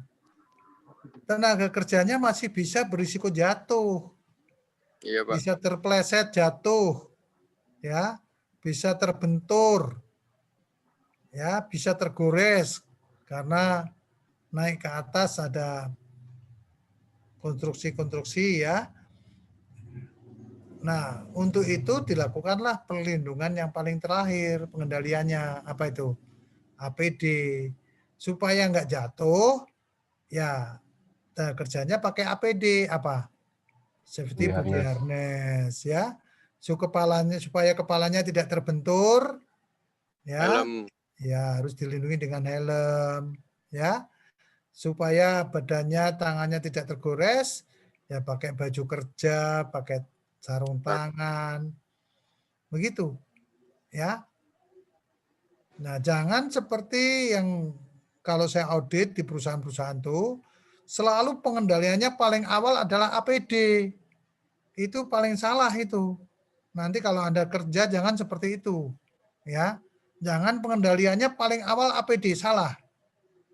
Tenaga kerjanya masih bisa berisiko jatuh.
Iya Pak.
Bisa terpleset jatuh. Ya, bisa terbentur. Ya, bisa tergores karena naik ke atas ada konstruksi-konstruksi ya. Nah, untuk itu dilakukanlah perlindungan yang paling terakhir, pengendaliannya apa itu? APD. Supaya nggak jatuh, ya kerjanya pakai APD apa? Safety body harness ya. Supaya kepalanya tidak terbentur, ya.
Helm.
Ya harus dilindungi dengan helm, ya. Supaya badannya, tangannya tidak tergores, ya pakai baju kerja, pakai sarung tangan, begitu, ya. Nah, jangan seperti yang kalau saya audit di perusahaan-perusahaan itu, selalu pengendaliannya paling awal adalah APD. Itu paling salah itu. Nanti kalau Anda kerja jangan seperti itu, ya. Jangan pengendaliannya paling awal APD, salah.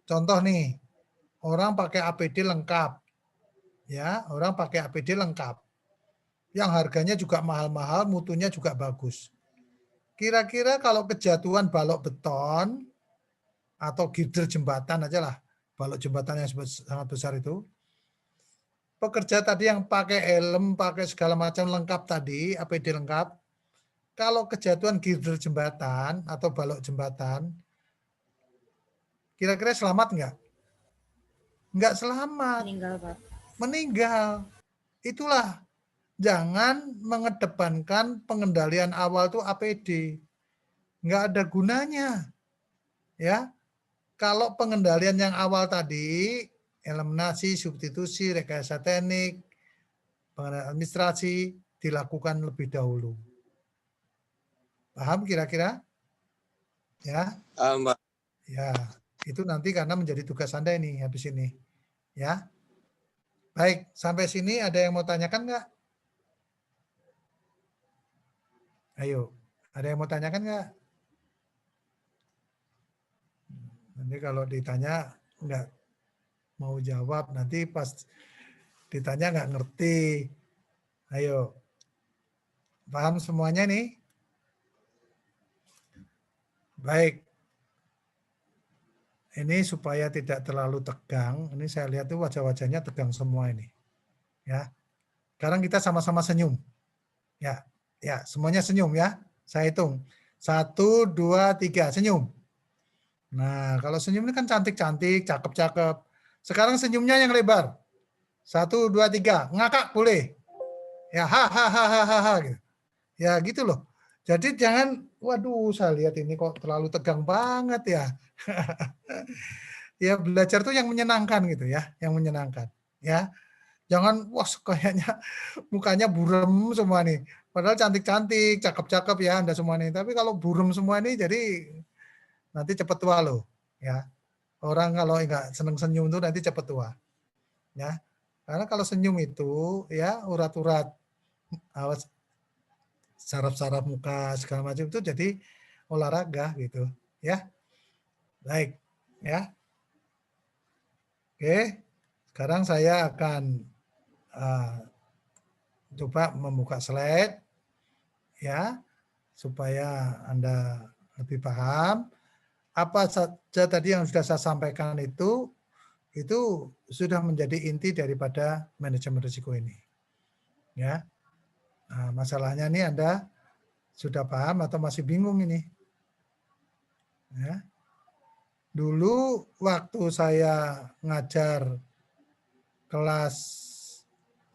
Contoh nih, orang pakai APD lengkap. Ya, orang pakai APD lengkap. Yang harganya juga mahal-mahal, mutunya juga bagus. Kira-kira kalau kejatuhan balok beton atau girder jembatan aja lah, balok jembatan yang sangat besar itu, pekerja tadi yang pakai helm, pakai segala macam lengkap tadi, APD lengkap, kalau kejatuhan girder jembatan atau balok jembatan, kira-kira selamat nggak? Nggak selamat.
Meninggal Pak.
Meninggal. Itulah, jangan mengedepankan pengendalian awal itu APD. Nggak ada gunanya. Ya, kalau pengendalian yang awal tadi, eliminasi, substitusi, rekayasa teknik, pengendalian administrasi, dilakukan lebih dahulu. Paham kira-kira? Ya.
Mbak.
Ya, itu nanti karena menjadi tugas Anda ini habis ini. Ya. Baik, sampai sini ada yang mau tanyakan nggak? Ayo, Ada yang mau tanyakan nggak? Nanti kalau ditanya nggak mau jawab, nanti pas ditanya nggak ngerti. Ayo, paham semuanya nih? Baik. Ini supaya tidak terlalu tegang. Ini saya lihat tuh wajah-wajahnya tegang semua ini. Ya. Sekarang kita sama-sama senyum. Ya, ya, semuanya senyum ya. Saya hitung. 1, 2, 3, senyum. Nah, kalau senyum ini kan cantik-cantik, cakep-cakep. Sekarang senyumnya yang lebar. 1, 2, 3, ngakak boleh. Ya, ha gitu. Ya, gitu loh. Jadi jangan, waduh, saya lihat ini kok terlalu tegang banget ya. Ya, belajar tuh yang menyenangkan gitu ya, yang menyenangkan. Ya, jangan wah kayaknya mukanya burem semua nih. Padahal cantik-cantik, cakep-cakep ya Anda semua nih. Tapi kalau burem semua ini jadi nanti cepet tua loh, ya. Orang kalau enggak seneng senyum tuh nanti cepet tua. Ya. Karena kalau senyum itu ya urat-urat awas saraf-saraf muka segala macam itu jadi olahraga gitu, ya. Baik, ya. Oke. Sekarang saya akan coba membuka slide ya supaya Anda lebih paham apa saja tadi yang sudah saya sampaikan itu sudah menjadi inti daripada manajemen risiko ini. Ya. Nah, masalahnya ini Anda sudah paham atau masih bingung ini? Ya. Dulu waktu saya ngajar kelas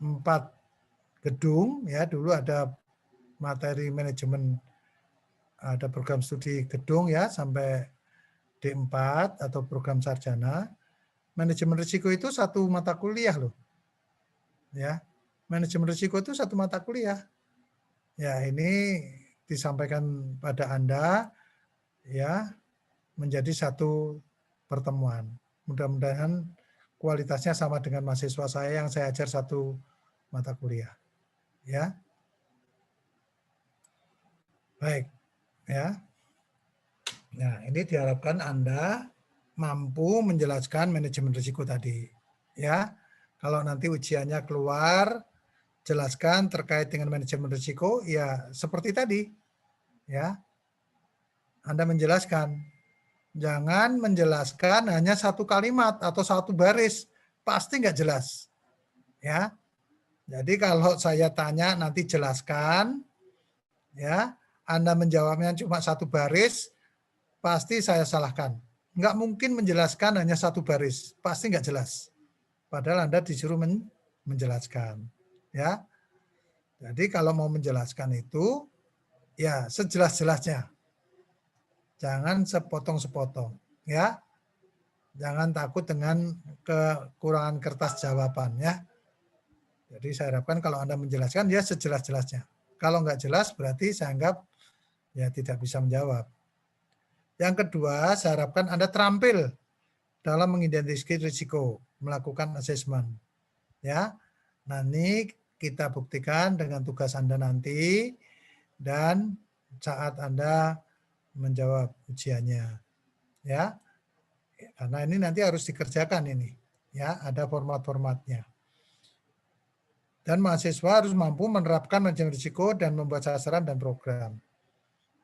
4 gedung ya, dulu ada materi manajemen, ada program studi gedung ya sampai D4 atau program sarjana. Manajemen risiko itu satu mata kuliah loh. Ya. Manajemen risiko itu satu mata kuliah. Ya, ini disampaikan pada Anda ya menjadi satu pertemuan. Mudah-mudahan kualitasnya sama dengan mahasiswa saya yang saya ajar satu mata kuliah. Ya. Baik, ya. Nah, ini diharapkan Anda mampu menjelaskan manajemen risiko tadi. Ya. Kalau nanti ujiannya keluar, jelaskan terkait dengan manajemen risiko, ya seperti tadi. Ya. Anda menjelaskan. Jangan menjelaskan hanya satu kalimat atau satu baris. Pasti nggak jelas. Ya. Jadi kalau saya tanya nanti jelaskan, ya, Anda menjawabnya cuma satu baris, pasti saya salahkan. Nggak mungkin menjelaskan hanya satu baris, pasti nggak jelas. Padahal Anda disuruh menjelaskan. Ya. Jadi kalau mau menjelaskan itu, ya sejelas-jelasnya. Jangan sepotong-sepotong. Ya. Jangan takut dengan kekurangan kertas jawaban. Ya. Jadi saya harapkan kalau Anda menjelaskan, ya sejelas-jelasnya. Kalau nggak jelas, berarti saya anggap ya tidak bisa menjawab. Yang kedua, saya harapkan Anda terampil dalam mengidentifikasi risiko, melakukan asesmen. Ya, nanti kita buktikan dengan tugas Anda nanti dan saat Anda menjawab ujiannya. Ya, karena ini nanti harus dikerjakan ini. Ya, ada format-formatnya. Dan mahasiswa harus mampu menerapkan manajemen risiko dan membuat sasaran dan program.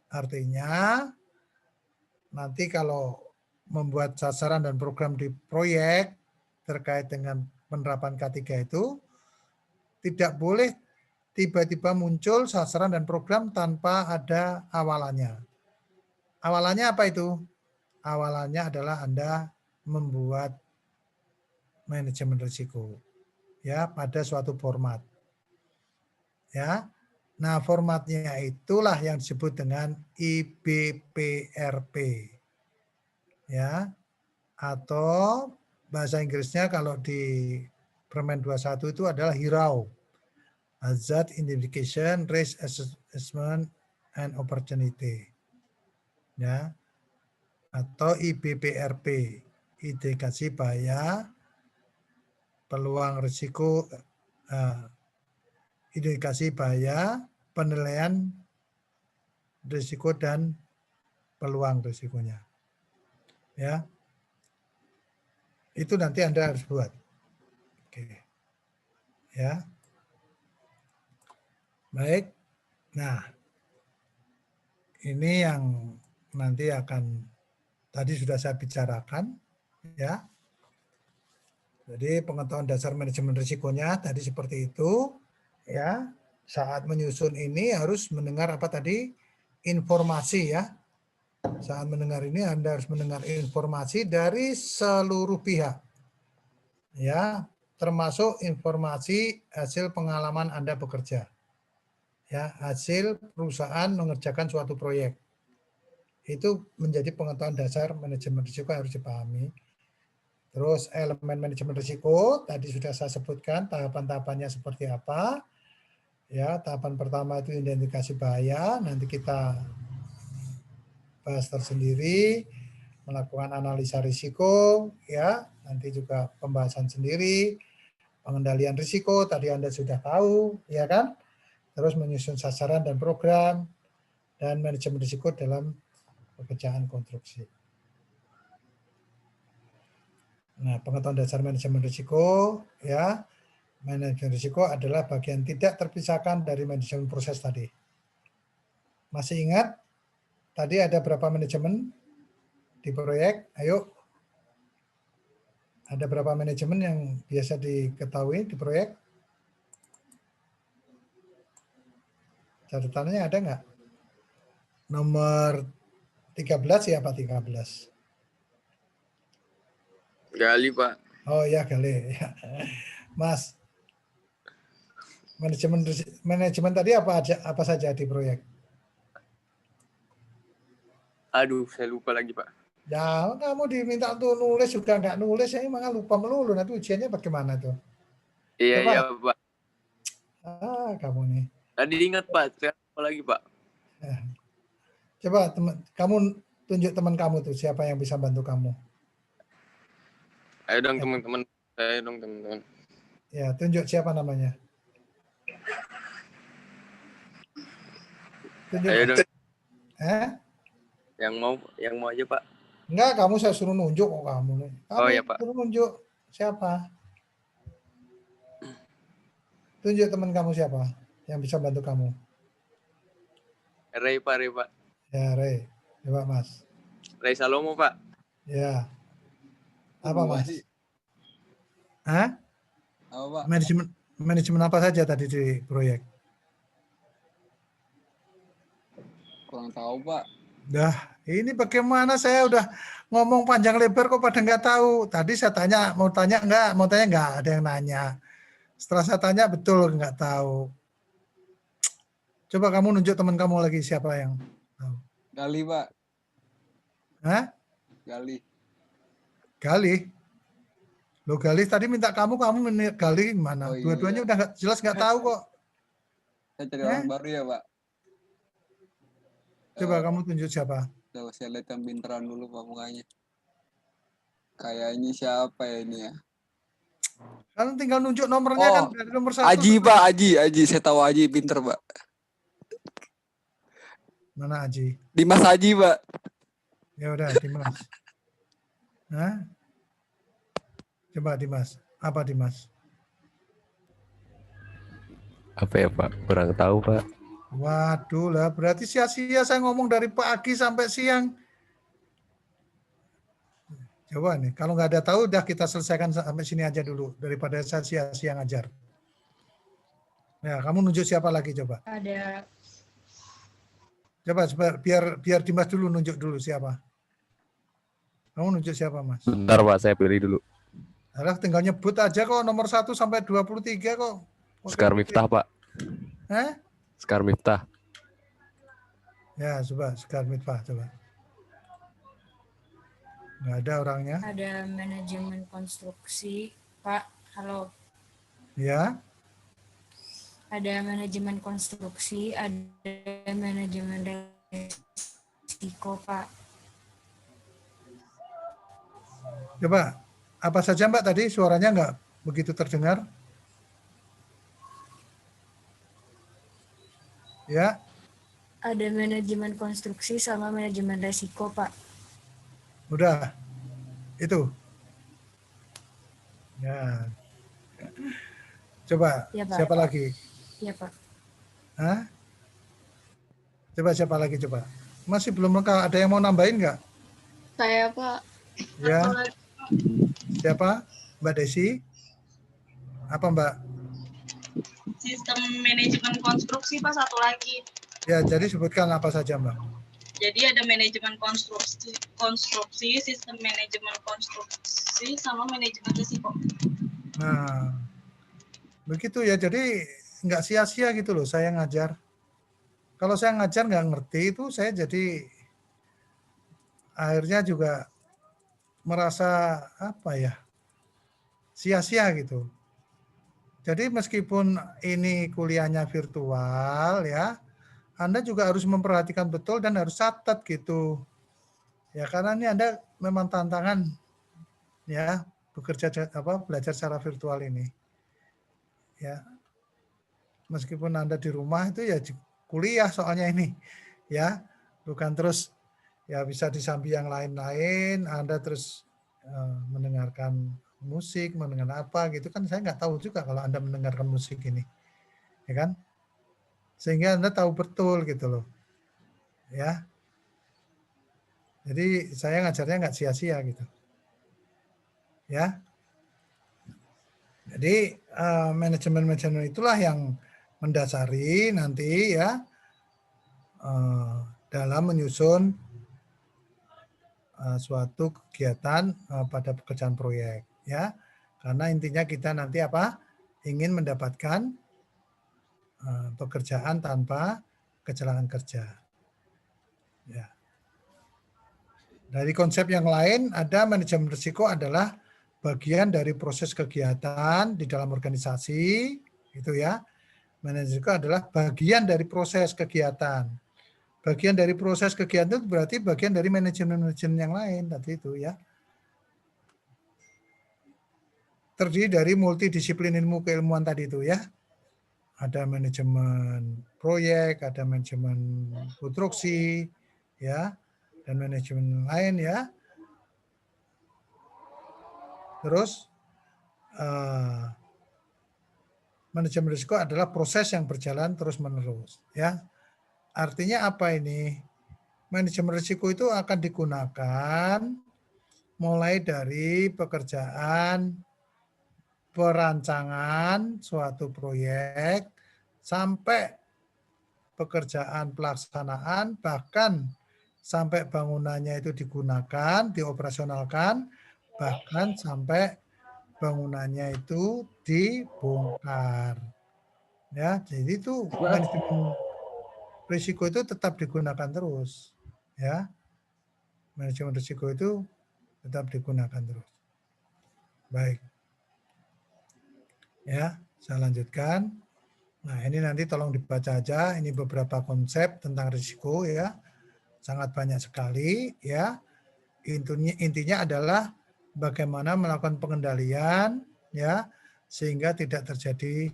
Artinya, nanti kalau membuat sasaran dan program di proyek terkait dengan penerapan K3 itu, tidak boleh tiba-tiba muncul sasaran dan program tanpa ada awalannya. Awalannya apa itu? Awalannya adalah Anda membuat manajemen risiko ya pada suatu format. Ya. Nah, formatnya itulah yang disebut dengan IBPRP. Ya. Atau bahasa Inggrisnya kalau di Permen 21 itu adalah HIRAO. Hazard Identification, Risk Assessment and Opportunity. Ya. Atau IBPRP, Indikasi Bahaya, Peluang Risiko, indikasi bahaya, penilaian risiko dan peluang risikonya. Ya. Itu nanti Anda harus buat. Oke. Ya. Baik. Nah, ini yang nanti akan tadi sudah saya bicarakan, ya. Jadi pengetahuan dasar manajemen risikonya tadi seperti itu, ya. Saat menyusun ini harus mendengar apa tadi? Informasi, ya. Saat mendengar ini Anda harus mendengar informasi dari seluruh pihak, ya, termasuk informasi hasil pengalaman Anda bekerja. Ya, hasil perusahaan mengerjakan suatu proyek. Itu menjadi pengetahuan dasar manajemen risiko yang harus dipahami. Terus elemen manajemen risiko tadi sudah saya sebutkan tahapan-tahapannya seperti apa. Ya, tahapan pertama itu identifikasi bahaya, nanti kita bahas tersendiri, melakukan analisa risiko, ya, nanti juga pembahasan sendiri, pengendalian risiko tadi Anda sudah tahu, ya kan? Terus menyusun sasaran dan program, dan manajemen risiko dalam pekerjaan konstruksi. Nah, pengetahuan dasar manajemen risiko, ya, manajemen risiko adalah bagian tidak terpisahkan dari manajemen proses tadi. Masih ingat? Tadi ada berapa manajemen di proyek? Ayo. Ada berapa manajemen yang biasa diketahui di proyek? Catatannya ada nggak? Nomor 13 siapa 13?
Gali, Pak.
Oh ya, Gale. Ya. Mas, manajemen tadi apa saja di proyek?
Aduh, saya lupa lagi, Pak.
Ya, kamu diminta untuk nulis juga nggak nulis, ya emang lupa melulu. Nanti ujiannya bagaimana tuh?
Iya,
Coba.
iya, Pak.
Kamu nih.
Tadi ingat, Pak. Saya lupa lagi, Pak.
Coba kamu tunjuk teman kamu tuh, siapa yang bisa bantu kamu.
Ayo dong, teman-teman. Ayo dong, teman-teman.
Ya, tunjuk siapa namanya. Tunjuk.
Ayo dong.
Yang
mau aja, Pak.
Enggak, kamu saya suruh nunjuk kok kamu nih.
Oh ya, Pak.
Suruh nunjuk siapa? Tunjuk teman kamu siapa yang bisa bantu kamu.
Ray, Pak, Ray, Pak.
Ya, Ray. Coba, Mas.
Ray Salomo, Pak.
Ya. Apa, Mas?
Apa, Pak?
Manajemen apa saja tadi di proyek?
Kurang tahu, Pak.
Ini bagaimana saya udah ngomong panjang lebar kok pada nggak tahu. Tadi saya tanya, mau tanya nggak, ada yang nanya. Setelah saya tanya betul nggak tahu. Coba kamu nunjuk teman kamu lagi siapa yang tahu.
Gali, Pak. Gali.
Gali. Lo Gali tadi minta kamu Gali gimana?
Oh, iya.
Dua-duanya udah jelas nggak tahu kok.
Saya cari orang baru ya, Pak.
Coba kamu tunjuk siapa?
Coba saya lihat yang pinteran dulu, Pak, mukanya. Kayaknya siapa ya ini ya?
Kan tinggal nunjuk nomornya kan dari nomor 1.
Aji, Pak, Aji. Saya tahu Aji pinter, Pak.
Mana Aji?
Dimas Aji, Pak.
Ya udah, Dimas. Coba Dimas. Apa Dimas?
Apa ya, Pak? Kurang tahu, Pak.
Waduh lah, berarti sia-sia saya ngomong dari pagi sampai siang. Coba nih, kalau nggak ada tahu, udah kita selesaikan sampai sini aja dulu, daripada saya sia-sia ngajar. Nah, kamu nunjuk siapa lagi coba?
Ada.
Coba biar Dimas dulu nunjuk dulu siapa. Kamu nunjuk siapa, Mas?
Bentar, Pak, saya pilih dulu.
Alah, tinggal nyebut aja kok nomor 1 sampai 23 kok.
Sekar Miftah, Pak. Sekar Miftah.
Ya, coba Sekar Miftah, coba. Nggak ada orangnya.
Ada manajemen konstruksi, Pak. Halo.
Ya.
Ada manajemen konstruksi, ada manajemen risiko, Pak.
Coba, apa saja Mbak tadi suaranya nggak begitu terdengar? Ya.
ada manajemen konstruksi sama manajemen resiko, Pak.
Udah, itu. Ya. Coba,
Ya, Pak.
siapa lagi?
Iya, Pak.
Hah? Coba siapa lagi coba? Masih belum lengkap. Ada yang mau nambahin nggak?
Saya, Pak.
Ya. Siapa? Mbak Desi? Apa Mbak?
Sistem manajemen konstruksi, Pak, satu lagi.
Ya, jadi sebutkan apa saja Mbak.
Jadi ada manajemen konstruksi, sistem manajemen konstruksi, sama manajemen risiko.
Nah, begitu ya. Jadi nggak sia-sia gitu loh saya ngajar. Kalau saya ngajar nggak ngerti itu saya jadi akhirnya juga merasa apa ya, sia-sia gitu. Jadi meskipun ini kuliahnya virtual ya, Anda juga harus memperhatikan betul dan harus catat gitu. Ya karena ini Anda memang tantangan ya belajar secara virtual ini. Ya. Meskipun Anda di rumah itu ya kuliah soalnya ini. Ya, bukan terus ya bisa di samping yang lain-lain Anda terus mendengarkan musik, mendengar apa gitu kan saya nggak tahu juga kalau Anda mendengarkan musik ini. Ya kan? Sehingga Anda tahu betul gitu loh. Ya. Jadi saya ngajarnya nggak sia-sia gitu. Ya. Jadi manajemen itulah yang mendasari nanti ya dalam menyusun suatu kegiatan pada pekerjaan proyek ya. Karena intinya kita nanti apa? Ingin mendapatkan pekerjaan tanpa kecelakaan kerja. Ya. Dari konsep yang lain ada manajemen risiko adalah bagian dari proses kegiatan di dalam organisasi, gitu ya. Manajemen risiko adalah bagian dari proses kegiatan. Bagian dari proses kegiatan itu berarti bagian dari manajemen yang lain tadi itu ya. Terdiri dari multidisiplin ilmu keilmuan tadi itu ya. Ada manajemen proyek, ada manajemen konstruksi, ya, dan manajemen lain ya. Terus manajemen risiko adalah proses yang berjalan terus-menerus ya. Artinya apa ini? Manajemen risiko itu akan digunakan mulai dari pekerjaan perancangan suatu proyek sampai pekerjaan pelaksanaan bahkan sampai bangunannya itu digunakan, dioperasionalkan, bahkan sampai bangunannya itu dibongkar. Ya, jadi itu manajemen risiko itu tetap digunakan terus. Ya, manajemen risiko itu tetap digunakan terus. Baik. Ya, saya lanjutkan. Nah, ini nanti tolong dibaca aja. Ini beberapa konsep tentang risiko ya. Sangat banyak sekali ya. Intinya adalah bagaimana melakukan pengendalian ya sehingga tidak terjadi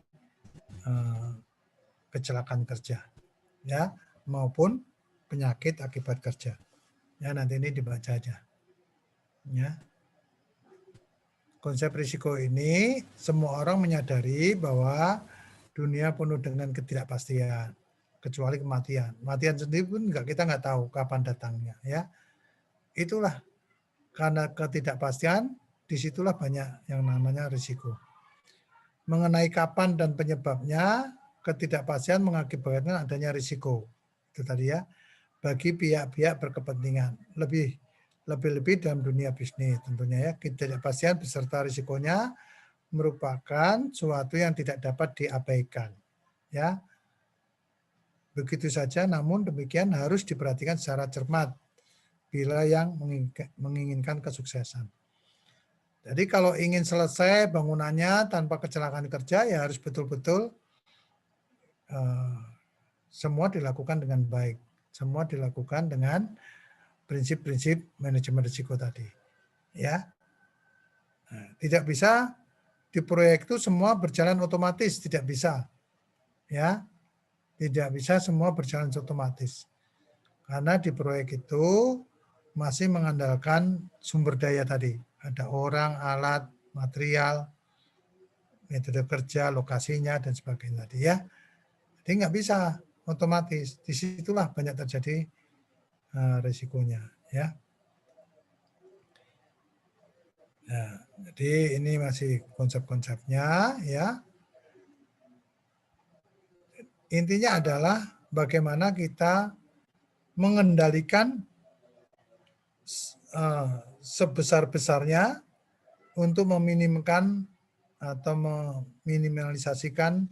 kecelakaan kerja ya maupun penyakit akibat kerja. Ya, nanti ini dibaca aja. Ya. Konsep risiko ini semua orang menyadari bahwa dunia penuh dengan ketidakpastian kecuali kematian. Kematian sendiri pun kita nggak tahu kapan datangnya ya. Itulah karena ketidakpastian disitulah banyak yang namanya risiko. Mengenai kapan dan penyebabnya ketidakpastian mengakibatkan adanya risiko. Itu tadi ya. Bagi pihak-pihak berkepentingan lebih dalam dunia bisnis tentunya ya. Ketidakpastian beserta risikonya merupakan suatu yang tidak dapat diabaikan ya. Begitu saja, namun demikian harus diperhatikan secara cermat bila yang menginginkan kesuksesan. Jadi kalau ingin selesai bangunannya tanpa kecelakaan kerja ya harus betul-betul semua dilakukan dengan baik, semua dilakukan dengan prinsip-prinsip manajemen risiko tadi. Ya, nah, tidak bisa di proyek itu semua berjalan otomatis, tidak bisa. Ya. Tidak bisa semua berjalan otomatis. Karena di proyek itu masih mengandalkan sumber daya tadi. Ada orang, alat, material, metode kerja, lokasinya, dan sebagainya tadi ya. Jadi nggak bisa otomatis. Disitulah banyak terjadi risikonya ya. Nah, jadi ini masih konsep-konsepnya ya. Intinya adalah bagaimana kita mengendalikan sebesar-besarnya untuk meminimkan atau meminimalisasikan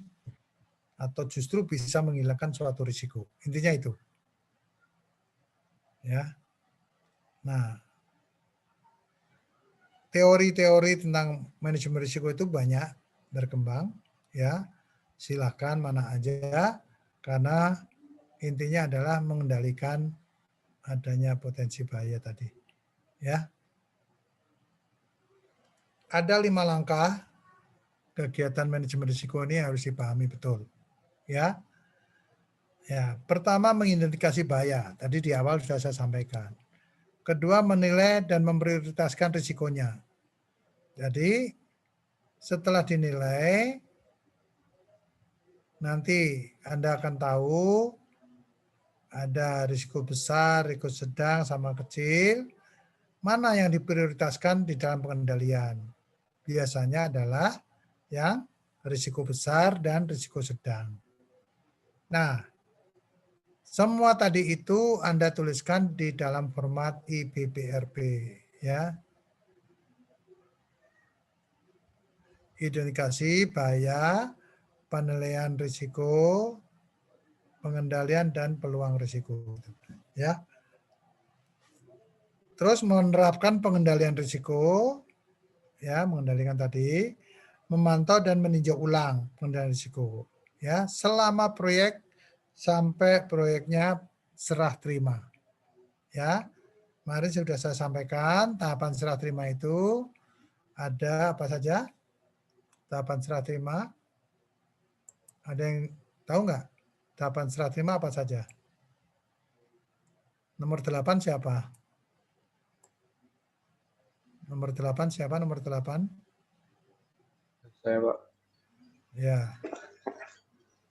atau justru bisa menghilangkan suatu risiko. Intinya itu. Ya. Nah, teori-teori tentang manajemen risiko itu banyak berkembang ya. Silakan mana aja karena intinya adalah mengendalikan adanya potensi bahaya tadi. Ya. Ada 5 langkah kegiatan manajemen risiko ini harus dipahami betul. Ya. Ya, pertama mengidentifikasi bahaya. Tadi di awal sudah saya sampaikan. Kedua, menilai dan memprioritaskan risikonya. Jadi setelah dinilai, nanti Anda akan tahu ada risiko besar, risiko sedang, sama kecil. Mana yang diprioritaskan di dalam pengendalian? Biasanya adalah yang risiko besar dan risiko sedang. Nah, semua tadi itu Anda tuliskan di dalam format IBBRP ya. Identifikasi bahaya, penilaian risiko, pengendalian dan peluang risiko ya. Terus menerapkan pengendalian risiko ya, mengendalikan tadi, memantau dan meninjau ulang pengendalian risiko ya selama proyek sampai proyeknya serah terima. Ya. Kemarin sudah saya sampaikan tahapan serah terima itu ada apa saja? Tahapan serah terima. Ada yang tahu nggak? Tahapan serah terima apa saja? Nomor 8 siapa? Nomor 8 siapa? Nomor 8?
Saya, Pak.
Ya.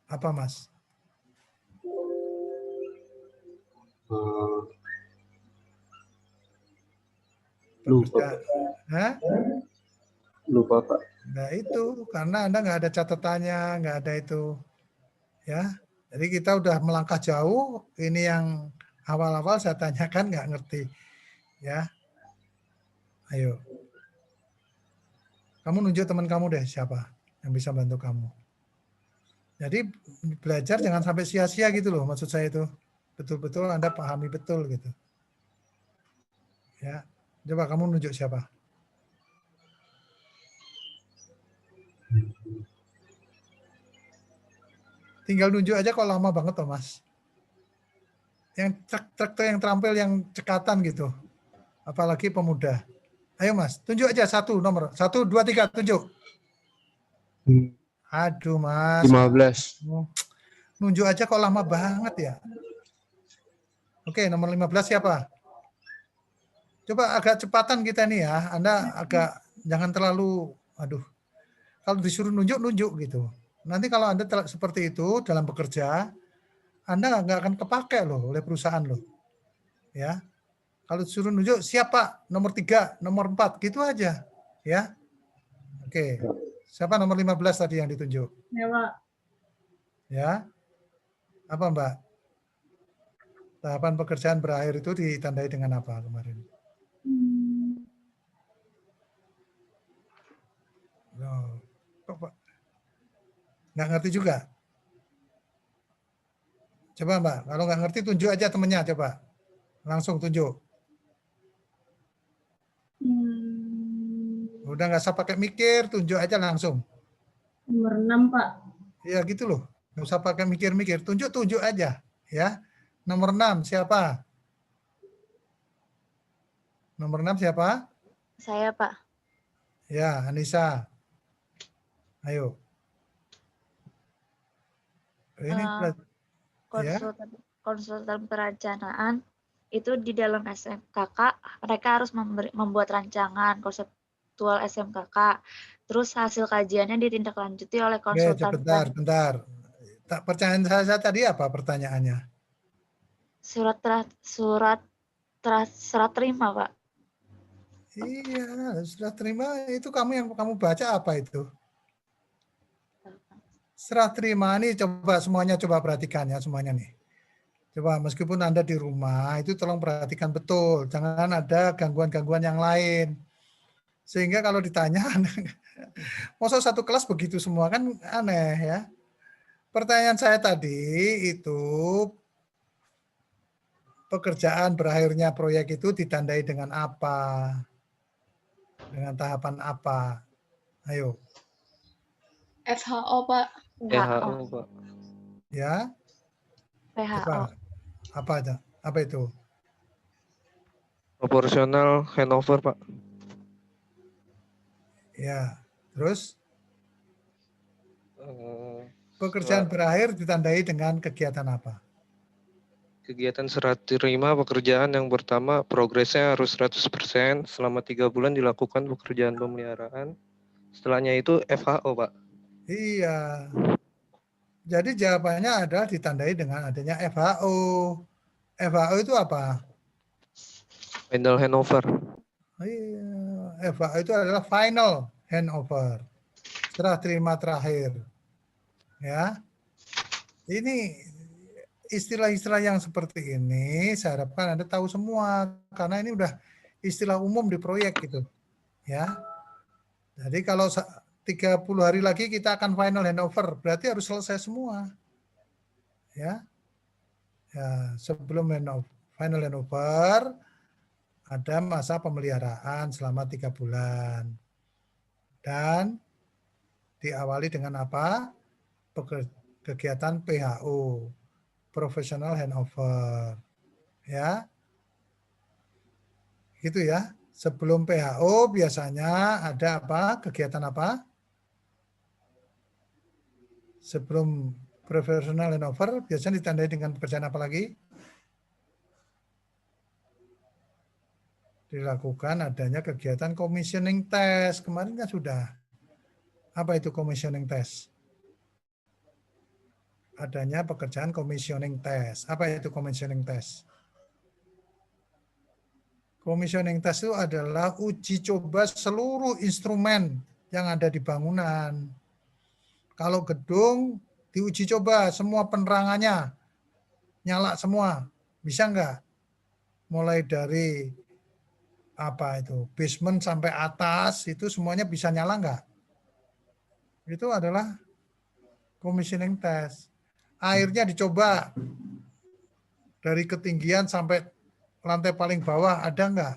Apa, Mas?
Lupa.
Hah?
Lupa, Pak.
Nah itu, karena Anda nggak ada catatannya, nggak ada itu. Ya, jadi kita udah melangkah jauh, ini yang awal-awal saya tanyakan nggak ngerti. Ya, ayo. Kamu nunjuk teman kamu deh, siapa yang bisa bantu kamu. Jadi belajar jangan sampai sia-sia gitu loh, maksud saya itu. Betul-betul Anda pahami betul gitu. Ya, coba kamu nunjuk siapa? Tinggal nunjuk aja kok lama banget toh Mas. Yang truk tuh yang terampil yang cekatan gitu. Apalagi pemuda. Ayo Mas, tunjuk aja satu nomor. 1, 2, 3, tunjuk. Aduh Mas.
15.
Nunjuk aja kok lama banget ya. Oke, nomor 15 siapa? Coba agak cepatan kita nih ya. Anda agak jangan terlalu, aduh. Kalau disuruh nunjuk gitu. Nanti kalau Anda seperti itu dalam bekerja, Anda nggak akan kepakai loh oleh perusahaan loh. Ya. Kalau disuruh nunjuk siapa? Nomor 3, nomor 4, gitu aja. Ya. Oke. Siapa nomor 15 tadi yang ditunjuk?
Ya, Pak.
Ya. Apa, Mbak? Tahapan pekerjaan berakhir itu ditandai dengan apa kemarin? Oh, kok Pak? Nggak ngerti juga? Coba Mbak, kalau nggak ngerti tunjuk aja temennya, coba. Langsung tunjuk. Udah nggak usah pakai mikir, tunjuk aja langsung.
Nomor 6, Pak.
Ya gitu loh, nggak usah pakai mikir-mikir, tunjuk aja. Ya. Nomor 6 siapa? Nomor 6 siapa?
Saya, Pak.
Ya, Anissa. Ayo. Ini
konsultan perencanaan itu di dalam SMKK mereka harus membuat rancangan konseptual SMKK. Terus hasil kajiannya ditindaklanjuti oleh konsultan.
Bentar. Pertanyaan saya tadi apa pertanyaannya?
Surat terima, Pak.
Iya, surat terima itu yang kamu baca apa itu? Serah terima ini semuanya perhatikan ya semuanya nih. Coba meskipun Anda di rumah itu tolong perhatikan betul, jangan ada gangguan-gangguan yang lain. Sehingga kalau ditanya, masa satu kelas begitu semua kan aneh ya. Pertanyaan saya tadi itu pekerjaan berakhirnya proyek itu ditandai dengan apa? Dengan tahapan apa? Ayo.
FHO, Pak.
PHO, Pak.
Ya.
PHO.
Apa itu?
Proporsional handover, Pak.
Ya. Terus? Pekerjaan berakhir ditandai dengan kegiatan apa?
Kegiatan serah terima pekerjaan yang pertama progresnya harus 100%, selama 3 bulan dilakukan pekerjaan pemeliharaan. Setelahnya itu FHO, Pak.
Iya. Jadi jawabannya adalah ditandai dengan adanya FHO. FHO itu apa?
Final handover.
Iya. FHO itu adalah final handover. Serah terima terakhir. Ya. Ini istilah-istilah yang seperti ini saya harapkan Anda tahu semua karena ini udah istilah umum di proyek gitu. Ya. Jadi kalau 30 hari lagi kita akan final handover, berarti harus selesai semua. Ya. Ya, sebelum final handover ada masa pemeliharaan selama 3 bulan. Dan diawali dengan apa? Kegiatan PHO, professional handover. Ya. Gitu ya. Sebelum PHO biasanya ada apa? Kegiatan apa? Sebelum professional handover biasanya ditandai dengan pekerjaan apa lagi? Dilakukan adanya kegiatan commissioning test. Kemarin kan sudah. Apa itu commissioning test? Adanya pekerjaan commissioning test. Apa itu commissioning test? Commissioning test itu adalah uji coba seluruh instrumen yang ada di bangunan. Kalau gedung diuji coba semua penerangannya nyala semua, bisa enggak? Mulai dari apa itu basement sampai atas itu semuanya bisa nyala enggak? Itu adalah commissioning test. Airnya dicoba dari ketinggian sampai lantai paling bawah ada enggak?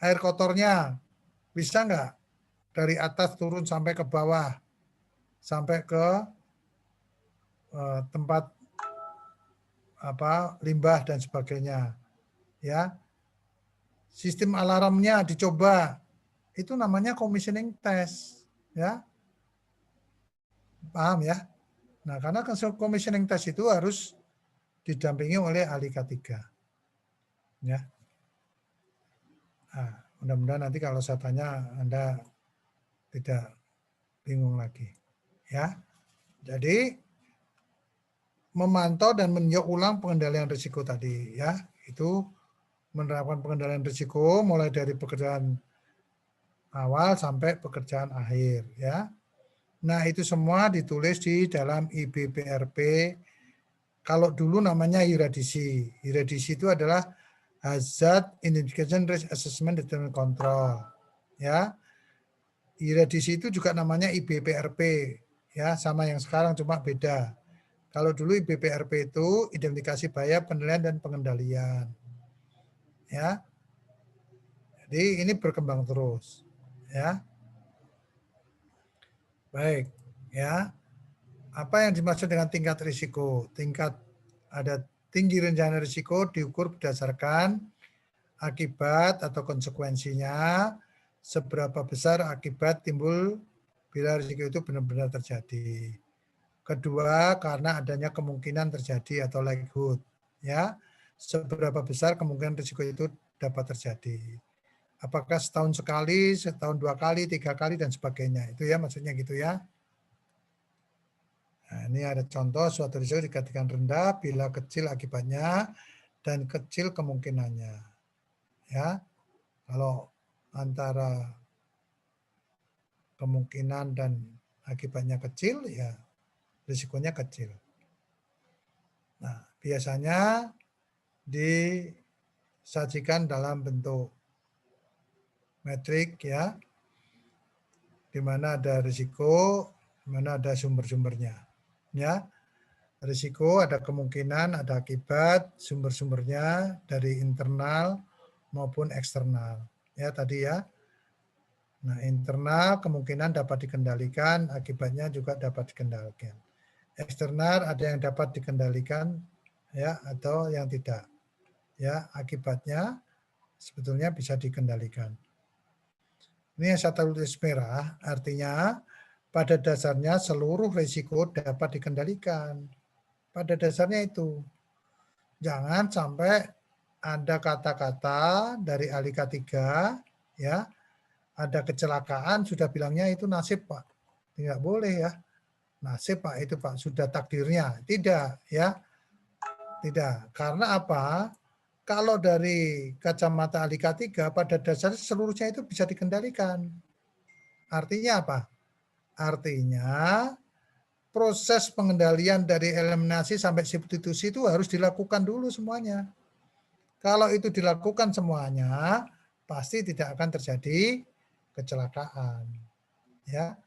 Air kotornya bisa enggak? Dari atas turun sampai ke bawah, sampai ke tempat apa limbah dan sebagainya. Ya, sistem alarmnya dicoba, itu namanya commissioning test. Ya, paham ya? Nah, karena commissioning test itu harus didampingi oleh ahli K3. Ya. Nah, mudah-mudahan nanti kalau saya tanya Anda tidak bingung lagi. Ya. Jadi memantau dan meninjau ulang pengendalian risiko tadi ya. Itu menerapkan pengendalian risiko mulai dari pekerjaan awal sampai pekerjaan akhir ya. Nah, itu semua ditulis di dalam IBPRP. Kalau dulu namanya IRADISI. IRADISI itu adalah Hazard Identification Risk Assessment Determinant Control. Ya. IRADISI itu juga namanya IBPRP. Ya, sama yang sekarang cuma beda. Kalau dulu IBPRP itu identifikasi bahaya, penilaian dan pengendalian. Ya. Jadi ini berkembang terus. Ya. Baik, ya. Apa yang dimaksud dengan tingkat risiko? Tingkat ada tinggi rencana risiko diukur berdasarkan akibat atau konsekuensinya, seberapa besar akibat timbul bila risiko itu benar-benar terjadi. Kedua, karena adanya kemungkinan terjadi atau likelihood. Ya, seberapa besar kemungkinan risiko itu dapat terjadi. Apakah setahun sekali, setahun 2 kali, 3 kali, dan sebagainya. Itu ya maksudnya gitu ya. Nah, ini ada contoh suatu risiko dikatakan rendah bila kecil akibatnya dan kecil kemungkinannya. Ya, kalau antara kemungkinan dan akibatnya kecil, ya risikonya kecil. Nah, biasanya disajikan dalam bentuk metrik ya, di mana ada risiko, di mana ada sumber-sumbernya. Ya, risiko ada kemungkinan, ada akibat, sumber-sumbernya dari internal maupun eksternal. Ya tadi ya. Nah, internal kemungkinan dapat dikendalikan, akibatnya juga dapat dikendalikan. Eksternal ada yang dapat dikendalikan ya atau yang tidak. Ya, akibatnya sebetulnya bisa dikendalikan. Ini yang saya tulis merah, artinya pada dasarnya seluruh risiko dapat dikendalikan. Pada dasarnya itu. Jangan sampai ada kata-kata dari ahli K3, ya, ada kecelakaan, sudah bilangnya itu nasib Pak. Tidak boleh ya. Nasib Pak, itu Pak, sudah takdirnya. Tidak ya. Tidak. Karena apa? Kalau dari kacamata ahli K3, pada dasarnya seluruhnya itu bisa dikendalikan. Artinya apa? Artinya proses pengendalian dari eliminasi sampai substitusi itu harus dilakukan dulu semuanya. Kalau itu dilakukan semuanya, pasti tidak akan terjadi kecelakaan. Ya.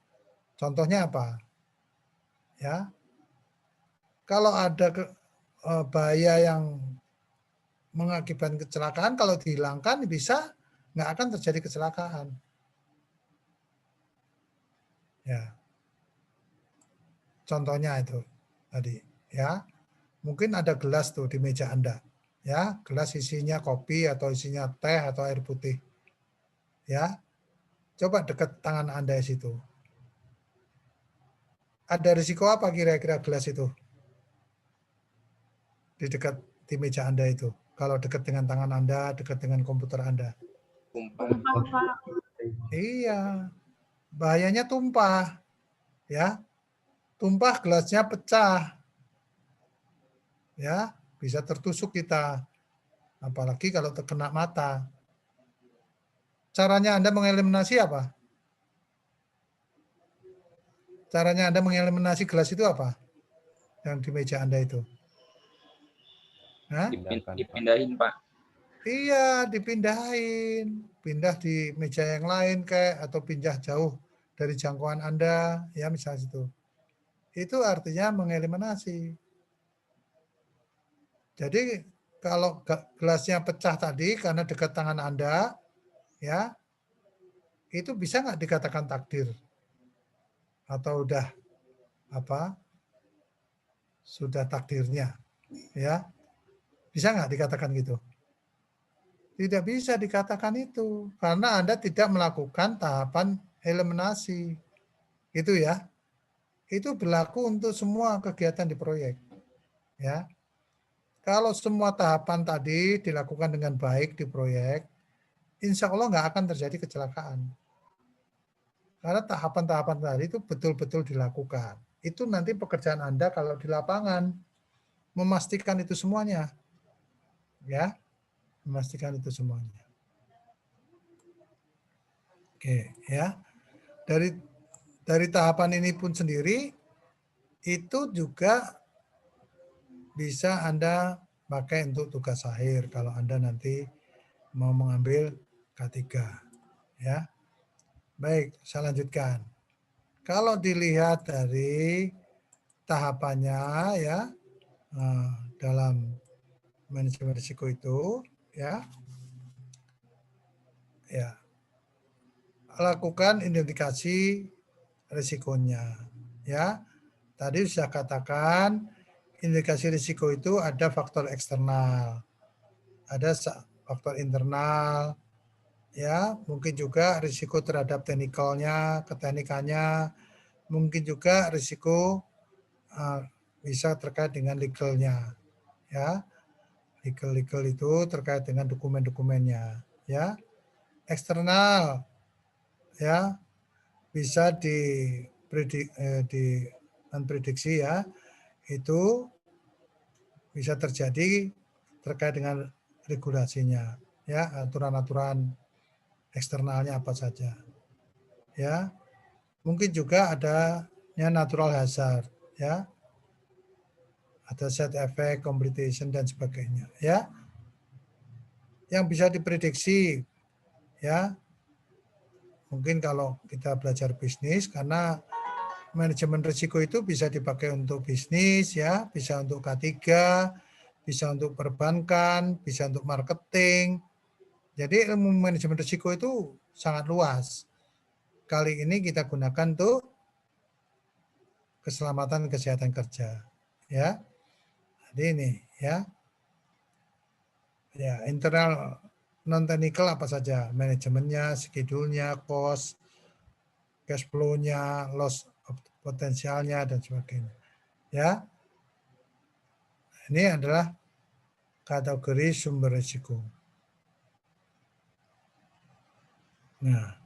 Contohnya apa? Ya. Kalau ada bahaya yang mengakibatkan kecelakaan, kalau dihilangkan bisa nggak akan terjadi kecelakaan. Ya, contohnya itu tadi. Ya, mungkin ada gelas tuh di meja Anda. Ya, gelas isinya kopi atau isinya teh atau air putih. Ya, coba dekat tangan Anda di situ. Ada risiko apa kira-kira gelas itu? Di dekat di meja Anda itu. Kalau dekat dengan tangan Anda, dekat dengan komputer Anda.
Tumpah.
Iya. Bahayanya tumpah. Ya. Tumpah, gelasnya pecah. Ya, bisa tertusuk kita. Apalagi kalau terkena mata. Caranya Anda mengeliminasi apa? Caranya Anda mengeliminasi gelas itu apa? Yang di meja Anda itu. Hah?
Dipindahin Pak.
Iya, dipindahin. Pindah di meja yang lain kayak atau pindah jauh dari jangkauan Anda, ya misalnya itu. Itu artinya mengeliminasi. Jadi kalau gelasnya pecah tadi karena dekat tangan Anda, ya, itu bisa nggak dikatakan takdir? Atau udah apa? Sudah takdirnya, ya? Bisa nggak dikatakan gitu? Tidak bisa dikatakan itu karena Anda tidak melakukan tahapan eliminasi. Itu ya. Itu berlaku untuk semua kegiatan di proyek. Ya. Kalau semua tahapan tadi dilakukan dengan baik di proyek, insya Allah nggak akan terjadi kecelakaan. Karena tahapan-tahapan tadi itu betul-betul dilakukan. Itu nanti pekerjaan Anda kalau di lapangan memastikan itu semuanya. Ya. Memastikan itu semuanya. Oke, ya. Dari tahapan ini pun sendiri itu juga bisa Anda pakai untuk tugas akhir kalau Anda nanti mau mengambil K3, ya. Baik, saya lanjutkan. Kalau dilihat dari tahapannya ya dalam manajemen risiko itu ya lakukan identifikasi risikonya ya. Tadi sudah katakan indikasi risiko itu ada faktor eksternal, ada faktor internal ya, mungkin juga risiko terhadap teknikalnya, keteknikannya, mungkin juga risiko bisa terkait dengan legalnya, ya. Legal itu terkait dengan dokumen-dokumennya, ya. Eksternal, ya, bisa diprediksi ya, itu bisa terjadi terkait dengan regulasinya, ya, aturan-aturan eksternalnya apa saja, ya. Mungkin juga adanya natural hazard, ya, ada side effect, completion dan sebagainya, ya, yang bisa diprediksi, ya. Mungkin kalau kita belajar bisnis, karena manajemen risiko itu bisa dipakai untuk bisnis, ya, bisa untuk K3, bisa untuk perbankan, bisa untuk marketing. Jadi ilmu manajemen risiko itu sangat luas. Kali ini kita gunakan untuk keselamatan kesehatan kerja, ya. Jadi ini, ya. Ya, internal non technical apa saja, manajemennya, schedule-nya, cost, cash flow-nya, loss potensialnya dan sebagainya. Ya. Ini adalah kategori sumber risiko. Nah,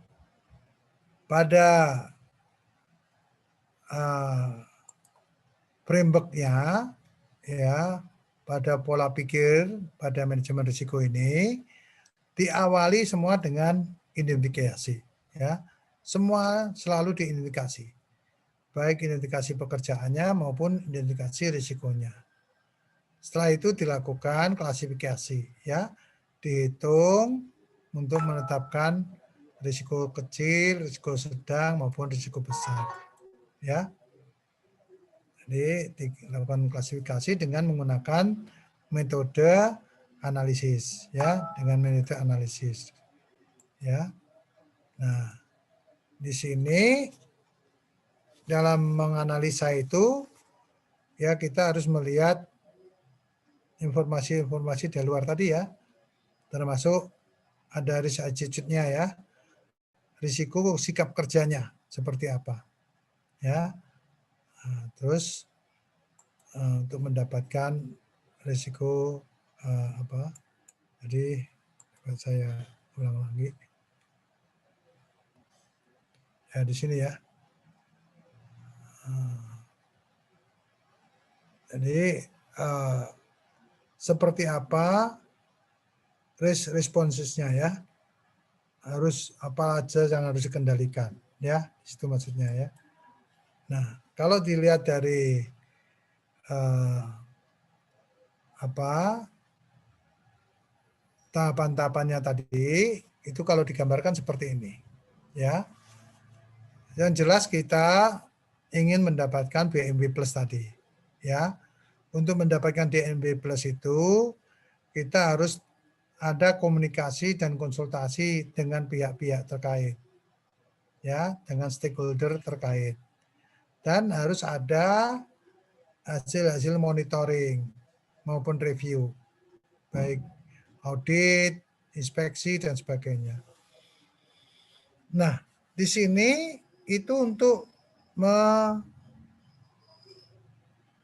pada framework-nya, ya, pada pola pikir, pada manajemen risiko ini diawali semua dengan identifikasi, ya. Semua selalu diidentifikasi, baik identifikasi pekerjaannya maupun identifikasi risikonya. Setelah itu dilakukan klasifikasi, ya, dihitung untuk menetapkan risiko kecil, risiko sedang maupun risiko besar, ya. Jadi dilakukan klasifikasi dengan menggunakan metode analisis, ya, dengan metode analisis, ya. Nah, di sini dalam menganalisa itu, ya, kita harus melihat informasi-informasi di luar tadi, ya, termasuk ada risk attitude-nya, ya, risiko sikap kerjanya seperti apa, ya. Nah, terus untuk mendapatkan risiko apa? Jadi saya ulang lagi. Ya, di sini, ya. Jadi seperti apa responsesnya, ya, harus apa aja yang harus dikendalikan, ya, itu maksudnya, ya. Nah, kalau dilihat dari tahapan-tahapannya tadi, itu kalau digambarkan seperti ini, ya. Yang jelas kita ingin mendapatkan DNB plus tadi, ya. Untuk mendapatkan DNB plus itu kita harus ada komunikasi dan konsultasi dengan pihak-pihak terkait, ya, dengan stakeholder terkait, dan harus ada hasil-hasil monitoring maupun review, baik audit, inspeksi dan sebagainya. Nah, di sini itu untuk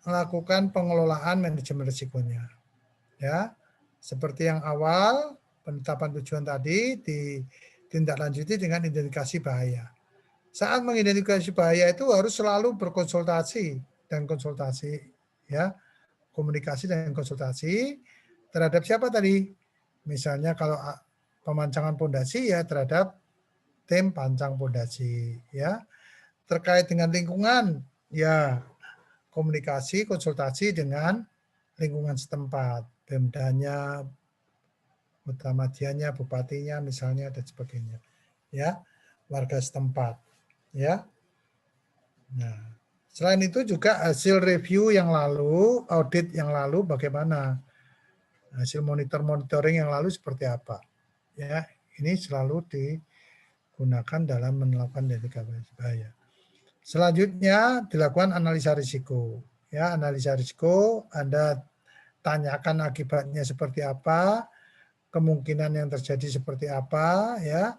melakukan pengelolaan manajemen risikonya, ya. Seperti yang awal, penetapan tujuan tadi ditindaklanjuti dengan identifikasi bahaya. Saat mengidentifikasi bahaya itu harus selalu berkonsultasi dan konsultasi, ya, komunikasi dan konsultasi terhadap siapa tadi? Misalnya kalau pemancangan pondasi, ya, terhadap tim pancang pondasi, ya. Terkait dengan lingkungan, ya, komunikasi, konsultasi dengan lingkungan setempat, Pemdanya, Muhammadiyahnya, bupatinya misalnya dan sebagainya, ya, warga setempat, ya. Nah, selain itu juga hasil review yang lalu, audit yang lalu bagaimana, hasil monitoring yang lalu seperti apa, ya. Ini selalu digunakan dalam melakukan identifikasi bahaya. Selanjutnya dilakukan analisa risiko, ya. Analisa risiko, Anda tanyakan akibatnya seperti apa, kemungkinan yang terjadi seperti apa, ya.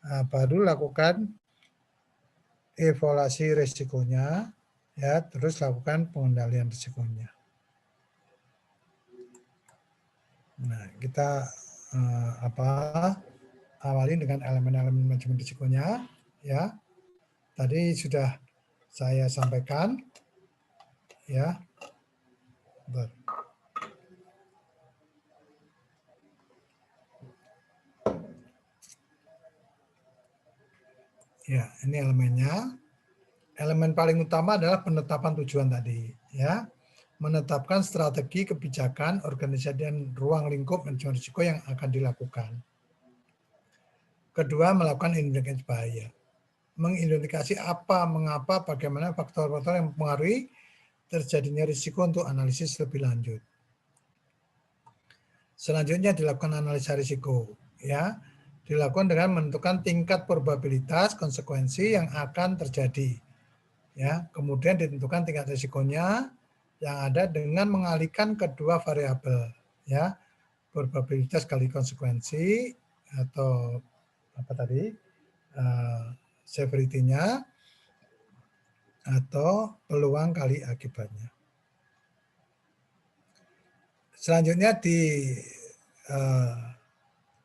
Nah, baru lakukan evaluasi risikonya, Ya, terus lakukan pengendalian risikonya. Nah, kita awali dengan elemen-elemen manajemen risikonya, ya. Tadi sudah saya sampaikan, ya. Bentar. Ya, ini elemennya. Elemen paling utama adalah penetapan tujuan tadi, ya. Menetapkan strategi kebijakan, organisasi dan ruang lingkup manajemen risiko yang akan dilakukan. Kedua, melakukan identifikasi bahaya. Mengidentifikasi apa, mengapa, bagaimana faktor-faktor yang mempengaruhi terjadinya risiko untuk analisis lebih lanjut. Selanjutnya dilakukan analisa risiko, ya. Dilakukan dengan menentukan tingkat probabilitas konsekuensi yang akan terjadi. Ya, kemudian ditentukan tingkat risikonya yang ada dengan mengalihkan kedua variabel, ya. Probabilitas kali konsekuensi atau apa tadi? Severity-nya atau peluang kali akibatnya. Selanjutnya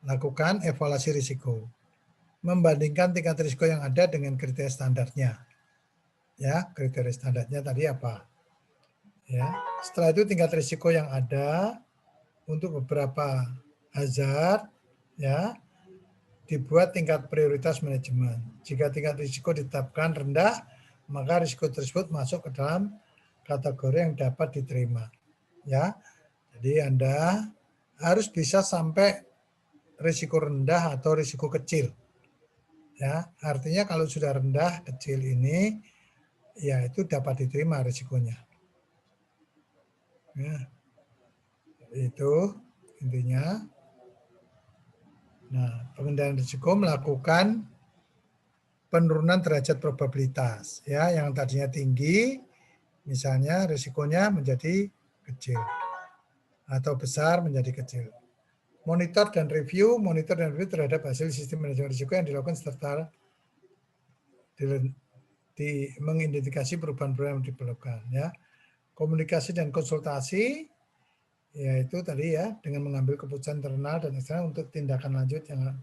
dilakukan evaluasi risiko. Membandingkan tingkat risiko yang ada dengan kriteria standarnya. Ya, kriteria standarnya tadi apa? Ya, setelah itu tingkat risiko yang ada untuk beberapa hazard, ya, dibuat tingkat prioritas manajemen. Jika tingkat risiko ditetapkan rendah, maka risiko tersebut masuk ke dalam kategori yang dapat diterima. Ya, jadi Anda harus bisa sampai risiko rendah atau risiko kecil. Ya, artinya kalau sudah rendah kecil ini, ya itu dapat diterima risikonya. Ya, itu intinya. Nah, pengendalian risiko melakukan penurunan derajat probabilitas, ya, yang tadinya tinggi, misalnya risikonya menjadi kecil atau besar menjadi kecil. Monitor dan review terhadap hasil sistem manajemen risiko yang dilakukan serta mengidentifikasi perubahan-perubahan yang diperlukan, ya. Komunikasi dan konsultasi, yaitu tadi ya, dengan mengambil keputusan internal dan eksternal untuk tindakan lanjut yang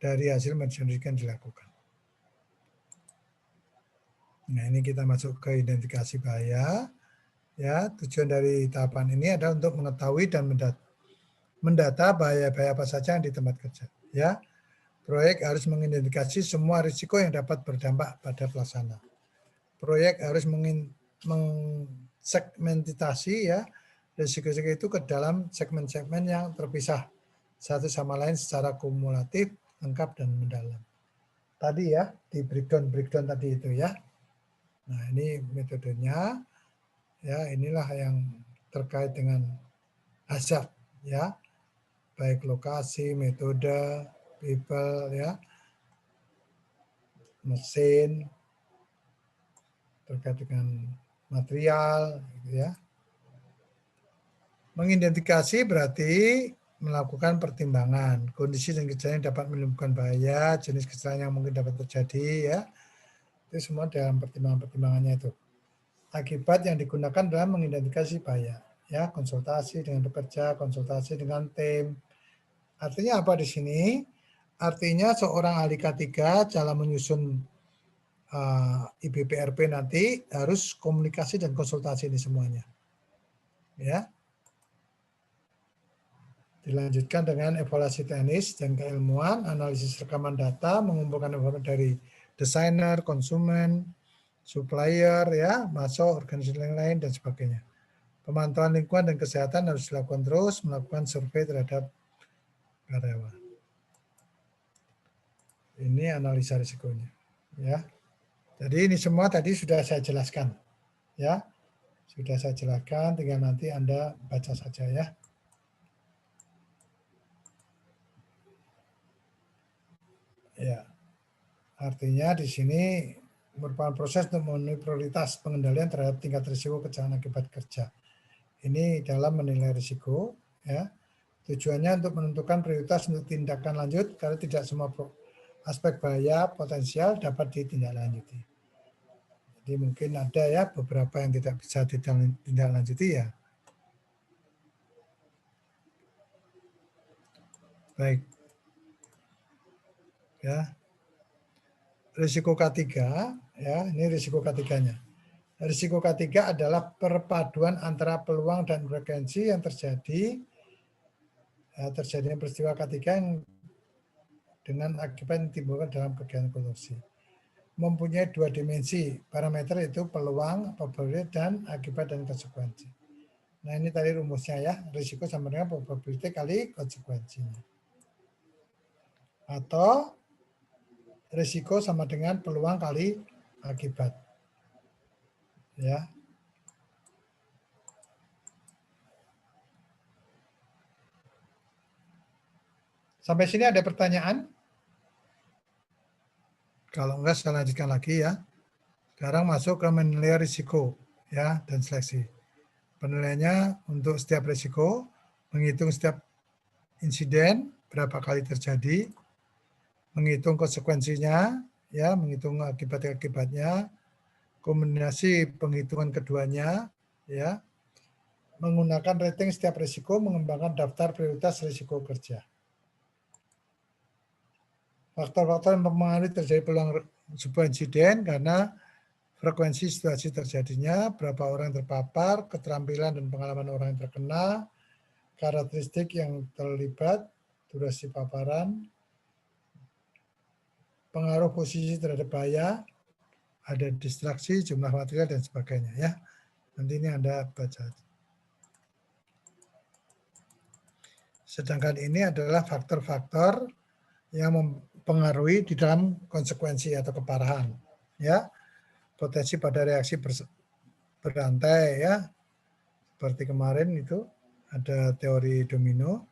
dari hasil manajemen risiko yang dilakukan. Nah, ini kita masuk ke identifikasi bahaya. Ya, tujuan dari tahapan ini adalah untuk mengetahui dan mendata bahaya-bahaya apa saja yang di tempat kerja. Ya, proyek harus mengidentifikasi semua risiko yang dapat berdampak pada pelaksana. Proyek harus mengsegmentasi, ya, risiko-risiko itu ke dalam segmen-segmen yang terpisah satu sama lain secara kumulatif, lengkap, dan mendalam. Tadi ya, di breakdown tadi itu ya. Nah, ini metodenya. Ya, inilah yang terkait dengan hazard, ya. Baik lokasi, metode, people, ya. Mesin, terkait dengan material, gitu ya. Mengidentifikasi berarti melakukan pertimbangan kondisi dan kejadian yang dapat menimbulkan bahaya, jenis kecelakaan yang mungkin dapat terjadi, ya. Itu semua dalam pertimbangannya itu. Akibat yang digunakan dalam mengidentifikasi bahaya, ya, konsultasi dengan pekerja, konsultasi dengan tim. Artinya apa di sini? Artinya seorang ahli K3 dalam menyusun IBPRP nanti harus komunikasi dan konsultasi ini semuanya. Ya. Dilanjutkan dengan evaluasi teknis dan keilmuan, analisis rekaman data, mengumpulkan informasi dari desainer, konsumen, supplier, ya, masuk organisasi lain dan sebagainya. Pemantauan lingkungan dan kesehatan harus dilakukan terus, melakukan survei terhadap karyawan. Ini analisa risikonya, ya. Jadi ini semua tadi sudah saya jelaskan, ya. Sudah saya jelaskan, tinggal nanti Anda baca saja, ya. Ya, artinya di sini merupakan proses untuk memenuhi prioritas pengendalian terhadap tingkat risiko kecelakaan akibat kerja. Ini dalam menilai risiko, ya. Tujuannya untuk menentukan prioritas untuk tindakan lanjut karena tidak semua aspek bahaya potensial dapat ditindaklanjuti. Jadi mungkin ada ya beberapa yang tidak bisa ditindaklanjuti ya. Baik. Ya. Risiko K3 ya, ini risiko K3-nya. Risiko K3 adalah perpaduan antara peluang dan frekuensi yang terjadinya peristiwa K3 yang dengan akibat yang ditimbulkan dalam kegiatan konstruksi. Mempunyai dua dimensi, parameter itu peluang, probability, dan akibat dan konsekuensi. Nah ini tadi rumusnya ya, risiko sama dengan probability kali konsekuensinya. Atau risiko sama dengan peluang kali akibat. Ya. Sampai sini ada pertanyaan? Kalau enggak saya lanjutkan lagi ya. Sekarang masuk ke menilai risiko ya dan seleksi. Penilaiannya untuk setiap risiko, menghitung setiap insiden berapa kali terjadi, menghitung konsekuensinya ya, menghitung akibat-akibatnya, kombinasi penghitungan keduanya ya, menggunakan rating setiap risiko, mengembangkan daftar prioritas risiko kerja. Faktor-faktor yang mempengaruhi terjadi peluang sebuah insiden karena frekuensi situasi terjadinya, berapa orang yang terpapar, keterampilan dan pengalaman orang yang terkena, karakteristik yang terlibat, durasi paparan, pengaruh posisi terhadap bahaya, ada distraksi, jumlah material, dan sebagainya. Ya, nanti ini Anda baca. Sedangkan ini adalah faktor-faktor yang mempengaruhi di dalam konsekuensi atau keparahan. Ya, potensi pada reaksi berantai ya, seperti kemarin itu ada teori domino,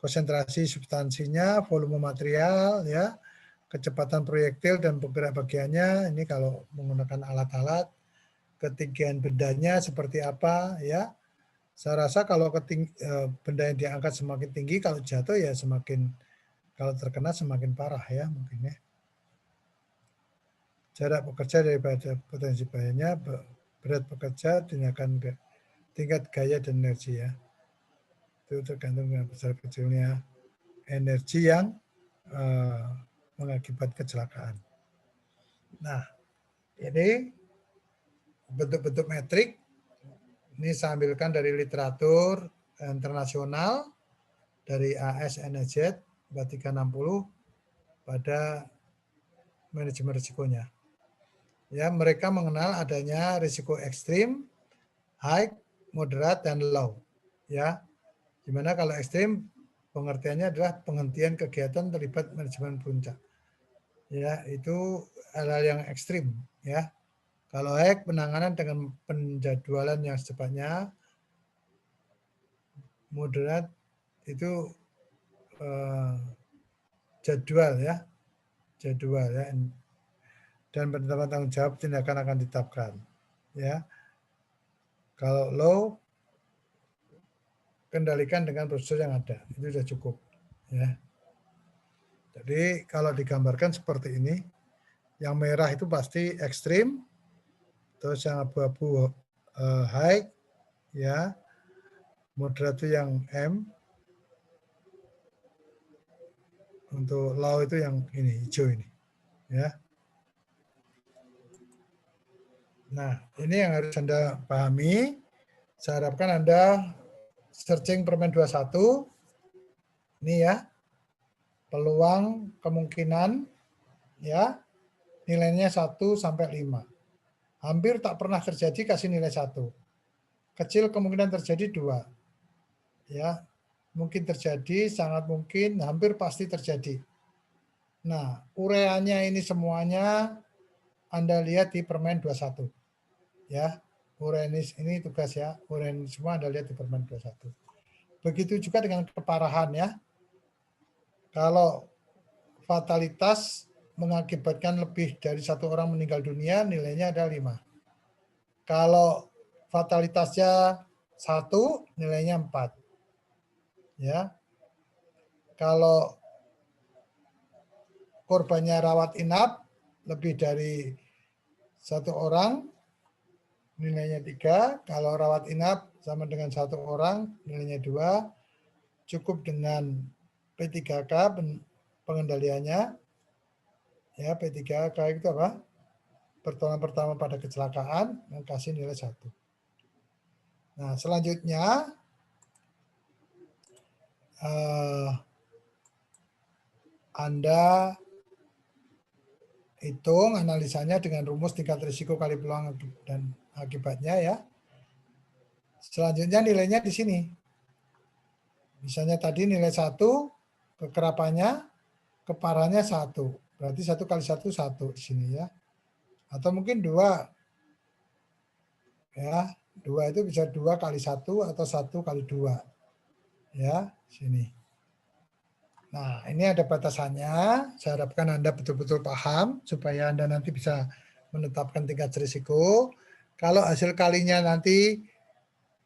konsentrasi substansinya, volume material ya, kecepatan proyektil dan bergerak bagiannya. Ini kalau menggunakan alat-alat, ketinggian bendanya seperti apa ya. Saya rasa kalau benda yang diangkat semakin tinggi, kalau jatuh ya semakin, kalau terkena semakin parah ya mungkin ya. Jarak pekerja daripada potensi bahayanya, berat pekerja, tingkat gaya dan energi ya. Itu tergantung dengan besar kecilnya energi yang mengakibat kecelakaan. Nah, ini bentuk-bentuk metrik. Ini saya ambilkan dari literatur internasional, dari ASNZ 360 pada manajemen risikonya. Ya, mereka mengenal adanya risiko ekstrim, high, moderat, dan low. Ya, dimana kalau ekstrim pengertiannya adalah penghentian kegiatan terlibat manajemen puncak. Ya, itu hal-hal yang ekstrim. Ya, kalau high, penanganan dengan penjadwalan yang secepatnya. Moderat itu jadwal ya, dan penetapan tanggung jawab tindakan akan ditetapkan ya. Kalau low, kendalikan dengan prosedur yang ada, itu sudah cukup ya. Jadi kalau digambarkan seperti ini, yang merah itu pasti ekstrim, terus yang abu-abu high ya, moderat itu yang M, untuk low itu yang ini, hijau ini ya. Nah, ini yang harus Anda pahami. Saya harapkan Anda searching permen 21. Ini ya. Peluang, kemungkinan ya. Nilainya 1 sampai 5. Hampir tak pernah terjadi kasih nilai 1. Kecil kemungkinan terjadi 2. Ya. Mungkin terjadi, sangat mungkin, hampir pasti terjadi. Nah, ureanya ini semuanya Anda lihat di permen 21. Ya, urean ini tugas ya. Urean semua Anda lihat di permen 21. Begitu juga dengan keparahan ya. Kalau fatalitas mengakibatkan lebih dari 1 orang meninggal dunia, nilainya ada 5. Kalau fatalitasnya 1, nilainya 4. Ya. Kalau korbannya rawat inap lebih dari 1 orang, nilainya 3. Kalau rawat inap sama dengan 1 orang, nilainya 2. Cukup dengan P3K pengendaliannya. Ya, P3K itu apa? Pertolongan pertama pada kecelakaan, yang kasih nilai 1. Nah, selanjutnya Anda hitung analisanya dengan rumus tingkat risiko kali peluang dan akibatnya ya. Selanjutnya nilainya di sini. Misalnya tadi nilai 1, kekerapannya, keparahannya 1. Berarti 1 kali 1, 1 di sini ya. Atau mungkin 2. Ya, 2 itu bisa 2 kali 1 atau 1 kali 2. Ya, sini. Nah, ini ada batasannya. Saya harapkan Anda betul-betul paham supaya Anda nanti bisa menetapkan tingkat risiko. Kalau hasil kalinya nanti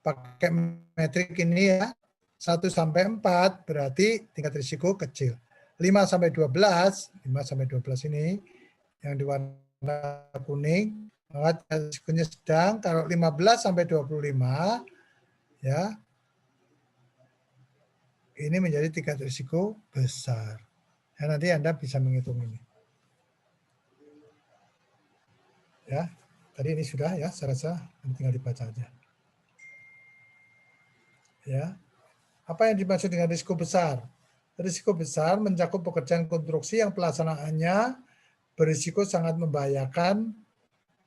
pakai metrik ini ya, 1 sampai 4 berarti tingkat risiko kecil. 5 sampai 12, 5 sampai 12 ini yang di warna kuning, maka risikonya sedang. Kalau 15 sampai 25 ya, ini menjadi tingkat risiko besar. Ya, nanti Anda bisa menghitung ini. Ya, tadi ini sudah ya, saya rasa tinggal dibaca aja. Ya, apa yang dimaksud dengan risiko besar? Risiko besar mencakup pekerjaan konstruksi yang pelaksanaannya berisiko sangat membahayakan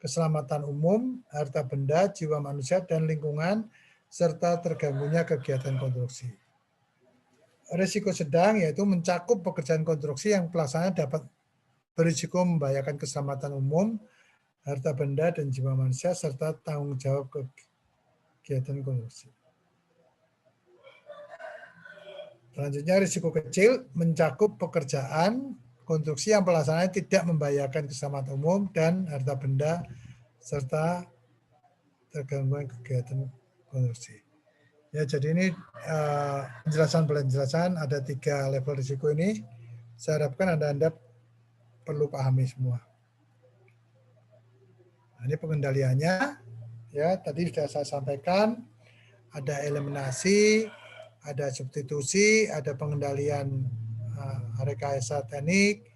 keselamatan umum, harta benda, jiwa manusia, dan lingkungan, serta terganggunya kegiatan konstruksi. Risiko sedang yaitu mencakup pekerjaan konstruksi yang pelaksanaannya dapat berisiko membahayakan keselamatan umum, harta benda, dan jiwa manusia, serta tanggung jawab kegiatan konstruksi. Selanjutnya, risiko kecil mencakup pekerjaan konstruksi yang pelaksanaannya tidak membahayakan keselamatan umum dan harta benda, serta tergangguan kegiatan konstruksi. Ya, jadi ini penjelasan ada 3 level risiko ini. Saya harapkan Anda perlu pahami semua. Nah, ini pengendaliannya. Ya, tadi sudah saya sampaikan ada eliminasi, ada substitusi, ada pengendalian rekayasa teknik,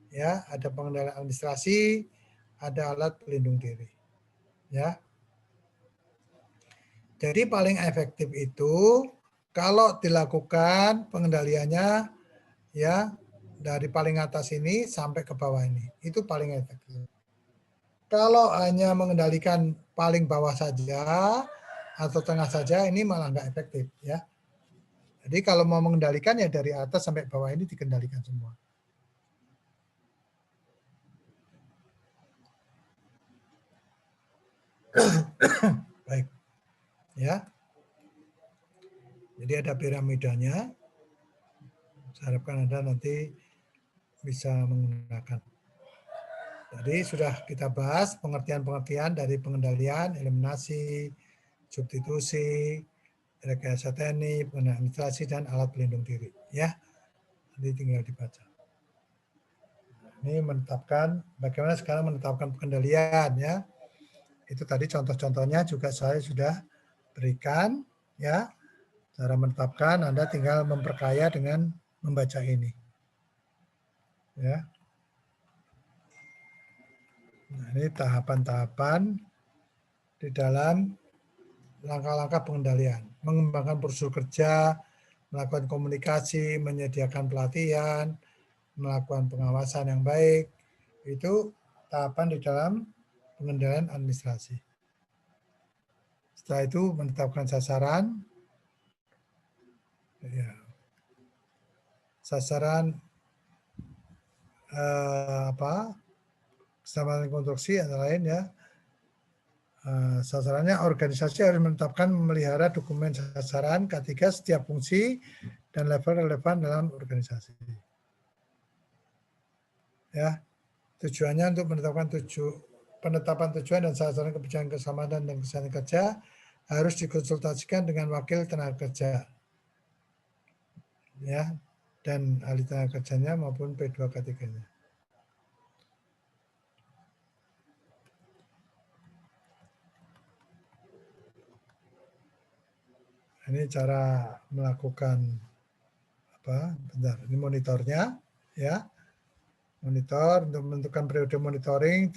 ya, ada pengendalian administrasi, ada alat pelindung diri. Ya. Jadi paling efektif itu kalau dilakukan pengendaliannya ya dari paling atas ini sampai ke bawah ini. Itu paling efektif. Kalau hanya mengendalikan paling bawah saja atau tengah saja ini malah nggak efektif ya. Jadi kalau mau mengendalikan ya dari atas sampai bawah ini dikendalikan semua. Baik. Ya. Jadi ada piramidanya. Saya harapkan Anda nanti bisa menggunakan. Jadi sudah kita bahas pengertian-pengertian dari pengendalian, eliminasi, substitusi, rekayasa teknik, pengendalian administrasi, dan alat pelindung diri. Ya, nanti tinggal dibaca. Ini menetapkan, bagaimana sekarang menetapkan pengendalian ya. Itu tadi contoh-contohnya juga saya sudah berikan ya. Cara menetapkan Anda tinggal memperkaya dengan membaca ini. Ya. Nah, ini tahapan-tahapan di dalam langkah-langkah pengendalian. Mengembangkan prosedur kerja, melakukan komunikasi, menyediakan pelatihan, melakukan pengawasan yang baik. Itu tahapan di dalam pengendalian administrasi. Setelah itu menetapkan sasaran. Ya. Sasaran keselamatan konstruksi antara lain ya. Sasarannya organisasi harus menetapkan memelihara dokumen sasaran K3 setiap fungsi dan level relevan dalam organisasi. Ya, tujuannya untuk menetapkan penetapan tujuan dan sasaran kebijakan keselamatan dan kesehatan kerja harus dikonsultasikan dengan wakil tenaga kerja. Ya, dan ahli tenaga kerjanya maupun P2K3-nya. Ini cara melakukan apa? Bentar, ini monitornya ya. Monitor untuk menentukan periode monitoring,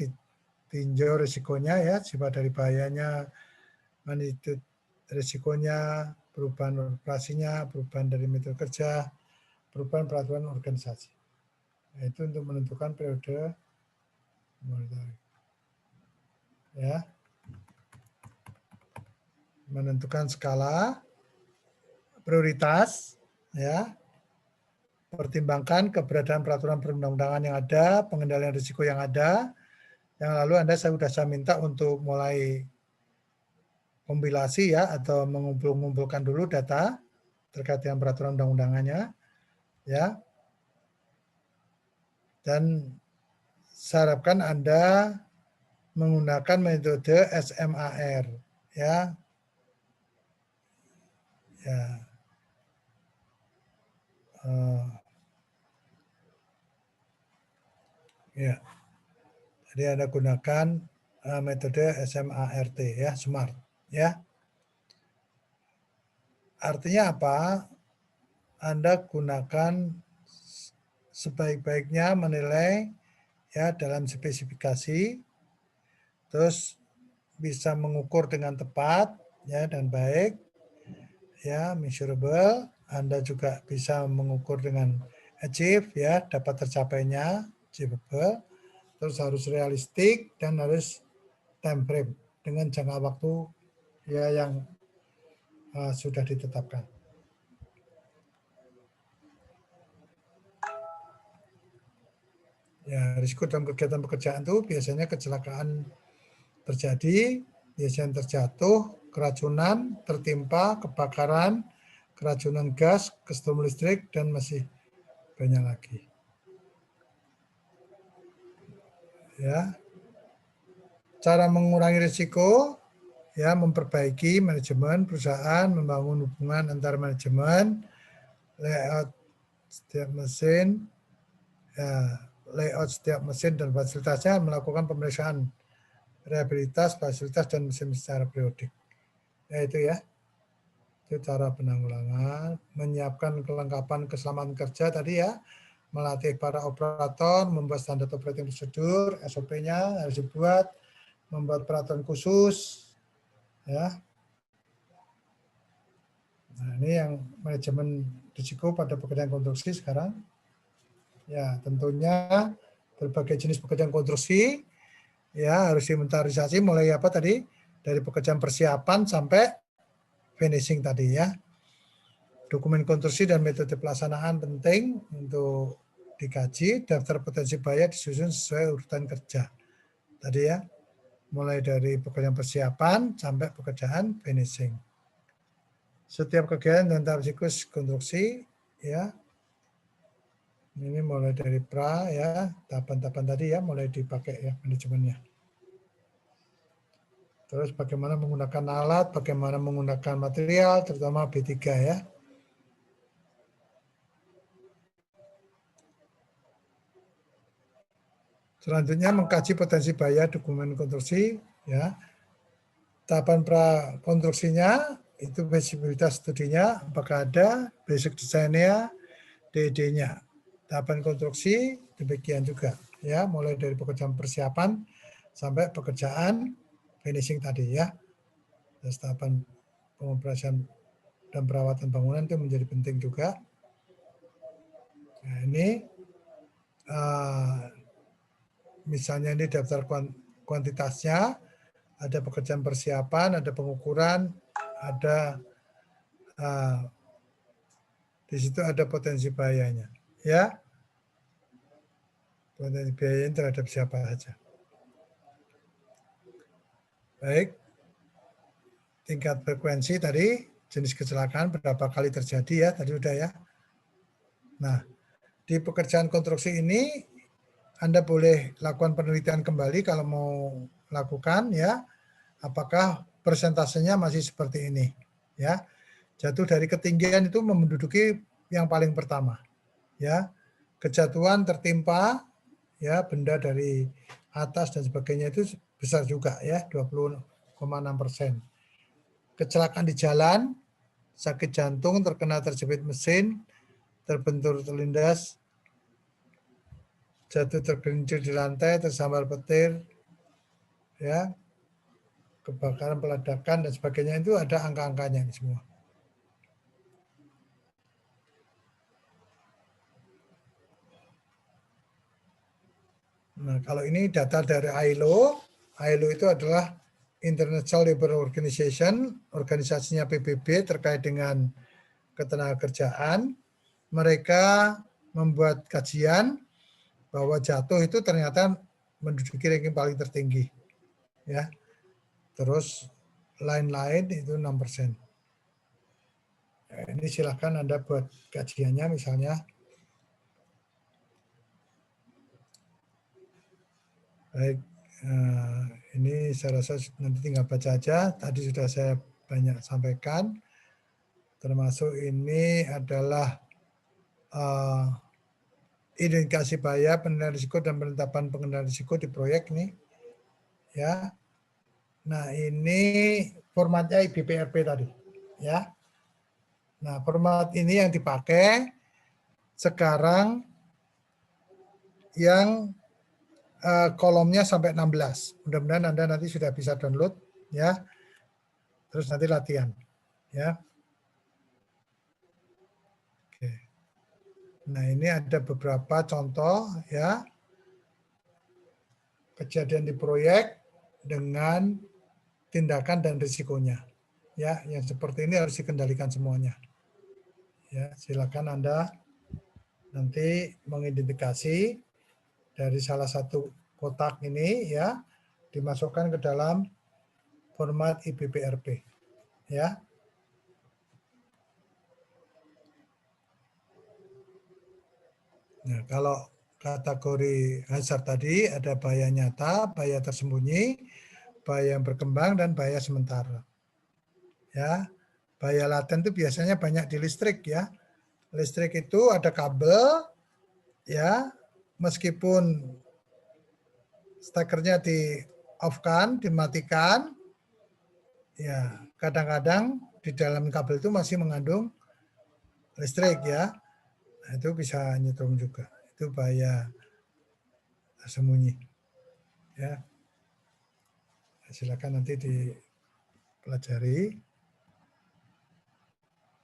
tinjau risikonya ya, sifat dari bahayanya, magnitude risikonya, perubahan operasinya, perubahan dari metode kerja, perubahan peraturan organisasi. Nah, itu untuk menentukan periode monitoring. Ya. Menentukan skala prioritas ya. Pertimbangkan keberadaan peraturan perundang-undangan yang ada, pengendalian risiko yang ada. Yang lalu sudah saya minta untuk mulai kompilasi ya atau mengumpulkan dulu data terkait dengan peraturan undang-undangannya ya. Dan saya harapkan Anda menggunakan metode SMAR ya. Ya. Ya. Jadi Anda gunakan metode SMART ya, SMART ya. Artinya apa? Anda gunakan sebaik-baiknya menilai ya dalam spesifikasi, terus bisa mengukur dengan tepat ya dan baik ya, measurable. Anda juga bisa mengukur dengan achieve ya, dapat tercapainya, achievable. Terus harus realistik dan harus time frame dengan jangka waktu ya yang sudah ditetapkan. Ya, risiko dalam kegiatan pekerjaan itu biasanya kecelakaan terjadi, biasanya terjatuh, keracunan, tertimpa, kebakaran, keracunan gas, kesetrum listrik, dan masih banyak lagi. Ya, cara mengurangi risiko, ya memperbaiki manajemen perusahaan, membangun hubungan antar manajemen, layout setiap mesin, ya, layout setiap mesin dan fasilitasnya, melakukan pemeriksaan rehabilitas, fasilitas, dan mesin secara periodik. Ya itu ya. Itu cara penanggulangan, menyiapkan kelengkapan keselamatan kerja tadi ya, melatih para operator, membuat standar operating procedure, SOP-nya harus dibuat, membuat peraturan khusus, ya. Nah, ini yang manajemen risiko pada pekerjaan konstruksi sekarang. Ya, tentunya berbagai jenis pekerjaan konstruksi, ya harus diinventarisasi mulai apa tadi, dari pekerjaan persiapan sampai finishing tadi ya. Dokumen konstruksi dan metode pelaksanaan penting untuk dikaji. Daftar potensi bahaya disusun sesuai urutan kerja. Tadi ya, mulai dari pekerjaan persiapan sampai pekerjaan finishing. Setiap kegiatan dan tahap siklus konstruksi, ya. Ini mulai dari pra ya, tahapan-tahapan tadi ya, mulai dipakai ya manajemennya. Terus bagaimana menggunakan alat, bagaimana menggunakan material, terutama B3 ya. Selanjutnya mengkaji potensi bahaya dokumen konstruksi, ya. Tahapan prakonstruksinya itu visibilitas studinya, apakah ada, basic desainnya, DD-nya. Tahapan konstruksi demikian juga, ya, mulai dari pekerjaan persiapan sampai pekerjaan finishing tadi ya. Terus tahapan pengoperasian dan perawatan bangunan itu menjadi penting juga. Nah, ini misalnya ini daftar kuantitasnya, ada pekerjaan persiapan, ada pengukuran, ada di situ ada potensi bahayanya, ya. Potensi bahayanya terhadap siapa saja. Baik, tingkat frekuensi tadi, jenis kecelakaan berapa kali terjadi ya, tadi udah ya. Nah, di pekerjaan konstruksi ini Anda boleh lakukan penelitian kembali kalau mau lakukan ya, apakah persentasenya masih seperti ini ya. Jatuh dari ketinggian itu menduduki yang paling pertama ya. Kejatuhan tertimpa ya, benda dari atas dan sebagainya itu besar juga ya, 20,6%. Kecelakaan di jalan sakit jantung, terkena terjepit mesin, terbentur terlindas, jatuh tergelincir di lantai, tersambar petir, ya, kebakaran, peledakan dan sebagainya, itu ada angka-angkanya ini semua. Nah, kalau ini data dari ILO. ILO itu adalah International Labour Organization, organisasinya PBB terkait dengan ketenagakerjaan. Mereka membuat kajian bahwa jatuh itu ternyata menduduki ranking paling tertinggi. Ya. Terus lain-lain itu 6%. Nah, ini silakan Anda buat kajiannya misalnya. Baik, ini saya rasa nanti tinggal baca aja. Tadi sudah saya banyak sampaikan. Termasuk ini adalah identifikasi bahaya, penilaian risiko dan penetapan pengendalian risiko di proyek nih. Ya. Nah, ini formatnya IBPRP tadi, ya. Nah, format ini yang dipakai sekarang yang kolomnya sampai 16. Mudah-mudahan Anda nanti sudah bisa download, ya. Terus nanti latihan, ya. Oke. Nah, ini ada beberapa contoh, ya. Kejadian di proyek dengan tindakan dan risikonya. Ya, yang seperti ini harus dikendalikan semuanya. Ya, silakan Anda nanti mengidentifikasi dari salah satu kotak ini, ya, dimasukkan ke dalam format IBPRP, ya. Nah, kalau kategori hazard tadi ada bahaya nyata, bahaya tersembunyi, bahaya yang berkembang, dan bahaya sementara. Ya, bahaya laten itu biasanya banyak di listrik, ya. Listrik itu ada kabel, ya, meskipun stekernya di off-kan, dimatikan, ya, kadang-kadang di dalam kabel itu masih mengandung listrik, ya. Nah, itu bisa nyetrum juga. Itu bahaya tersembunyi, ya. Silakan nanti dipelajari.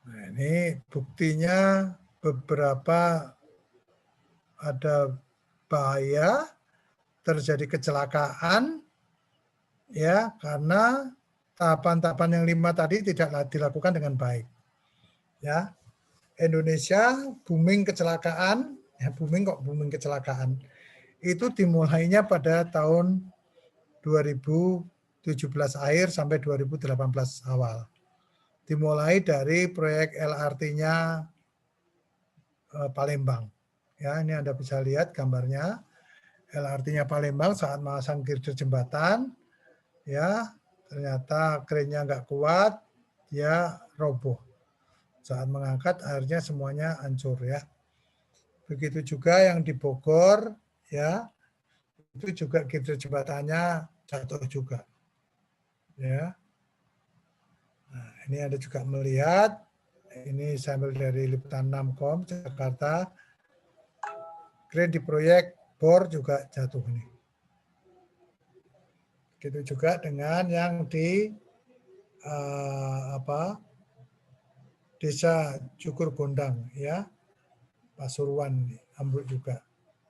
Nah, ini buktinya beberapa ada bahaya terjadi kecelakaan, ya, karena tahapan-tahapan yang 5 tadi tidak dilakukan dengan baik. Ya, Indonesia booming kecelakaan, ya, booming kecelakaan. Itu dimulainya pada tahun 2017 akhir sampai 2018 awal. Dimulai dari proyek LRT-nya Palembang. Ya, ini Anda bisa lihat gambarnya. LRT-nya Palembang saat memasang girder jembatan, ya, ternyata krennya nggak kuat, dia roboh. Saat mengangkat akhirnya semuanya hancur, ya. Begitu juga yang di Bogor, ya, itu juga girder jembatannya jatuh juga, ya. Nah, ini Anda juga melihat, ini sampel dari Liputan 6.com Jakarta, kren di proyek BOR juga jatuh ini. Begitu juga dengan yang di Desa Cukur Gondang, ya, Pasuruan ambruk juga,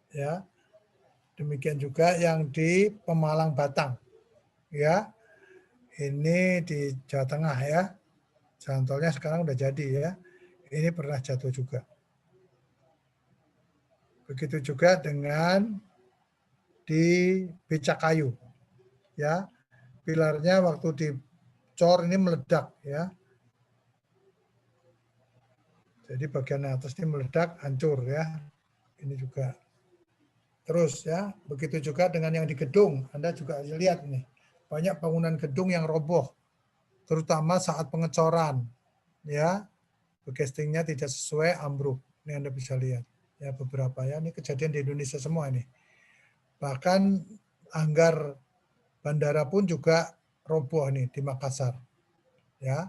ya. Demikian juga yang di Pemalang Batang, ya. Ini di Jawa Tengah, ya. Jalan tolnya sekarang udah jadi, ya. Ini pernah jatuh juga. Begitu juga dengan di Becakayu, ya. Pilarnya waktu dicor ini meledak, ya. Jadi bagian atas ini meledak, hancur, ya. Ini juga. Terus, ya, begitu juga dengan yang di gedung. Anda juga lihat nih, banyak bangunan gedung yang roboh, terutama saat pengecoran, ya. Castingnya tidak sesuai, ambruk. Ini Anda bisa lihat, ya, beberapa, ya. Ini kejadian di Indonesia semua ini. Bahkan anggar bandara pun juga roboh nih di Makassar, ya.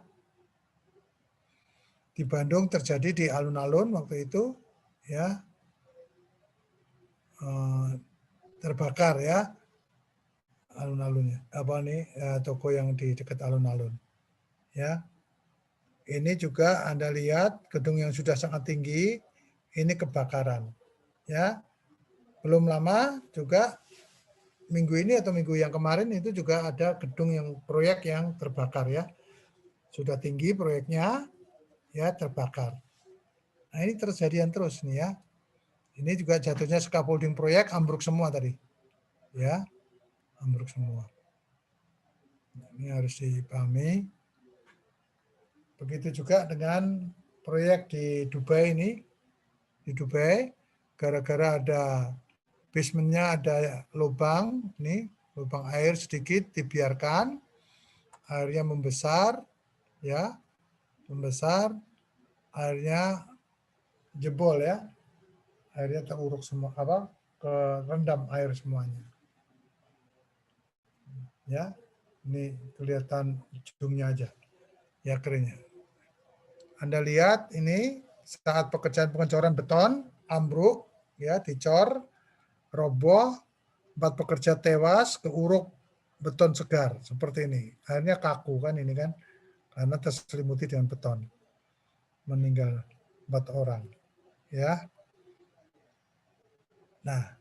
Di Bandung terjadi di alun-alun waktu itu, ya, terbakar ya alun-alunnya, apa nih toko yang di dekat alun-alun, ya. Ini juga Anda lihat gedung yang sudah sangat tinggi, ini kebakaran, ya. Belum lama juga minggu ini atau minggu yang kemarin itu juga ada gedung yang proyek yang terbakar ya, sudah tinggi proyeknya, ya terbakar. Nah ini terjadian terus nih ya. Ini juga jatuhnya scaffolding proyek ambruk semua tadi, ya ambruk semua. Ini harus dipahami. Begitu juga dengan proyek di Dubai ini, di Dubai gara-gara ada basementnya ada lubang, nih lubang air sedikit dibiarkan, airnya membesar, ya membesar, airnya jebol ya, airnya teruruk semua, apa kerendam air semuanya. Ya, ini kelihatan ujungnya aja, ya keringnya. Anda lihat ini saat pekerjaan pengecoran beton, ambruk, ya dicor, roboh, 4 pekerja tewas, keuruk beton segar seperti ini. Akhirnya kaku kan ini kan, karena terselimuti dengan beton. Meninggal 4 orang, ya. Nah,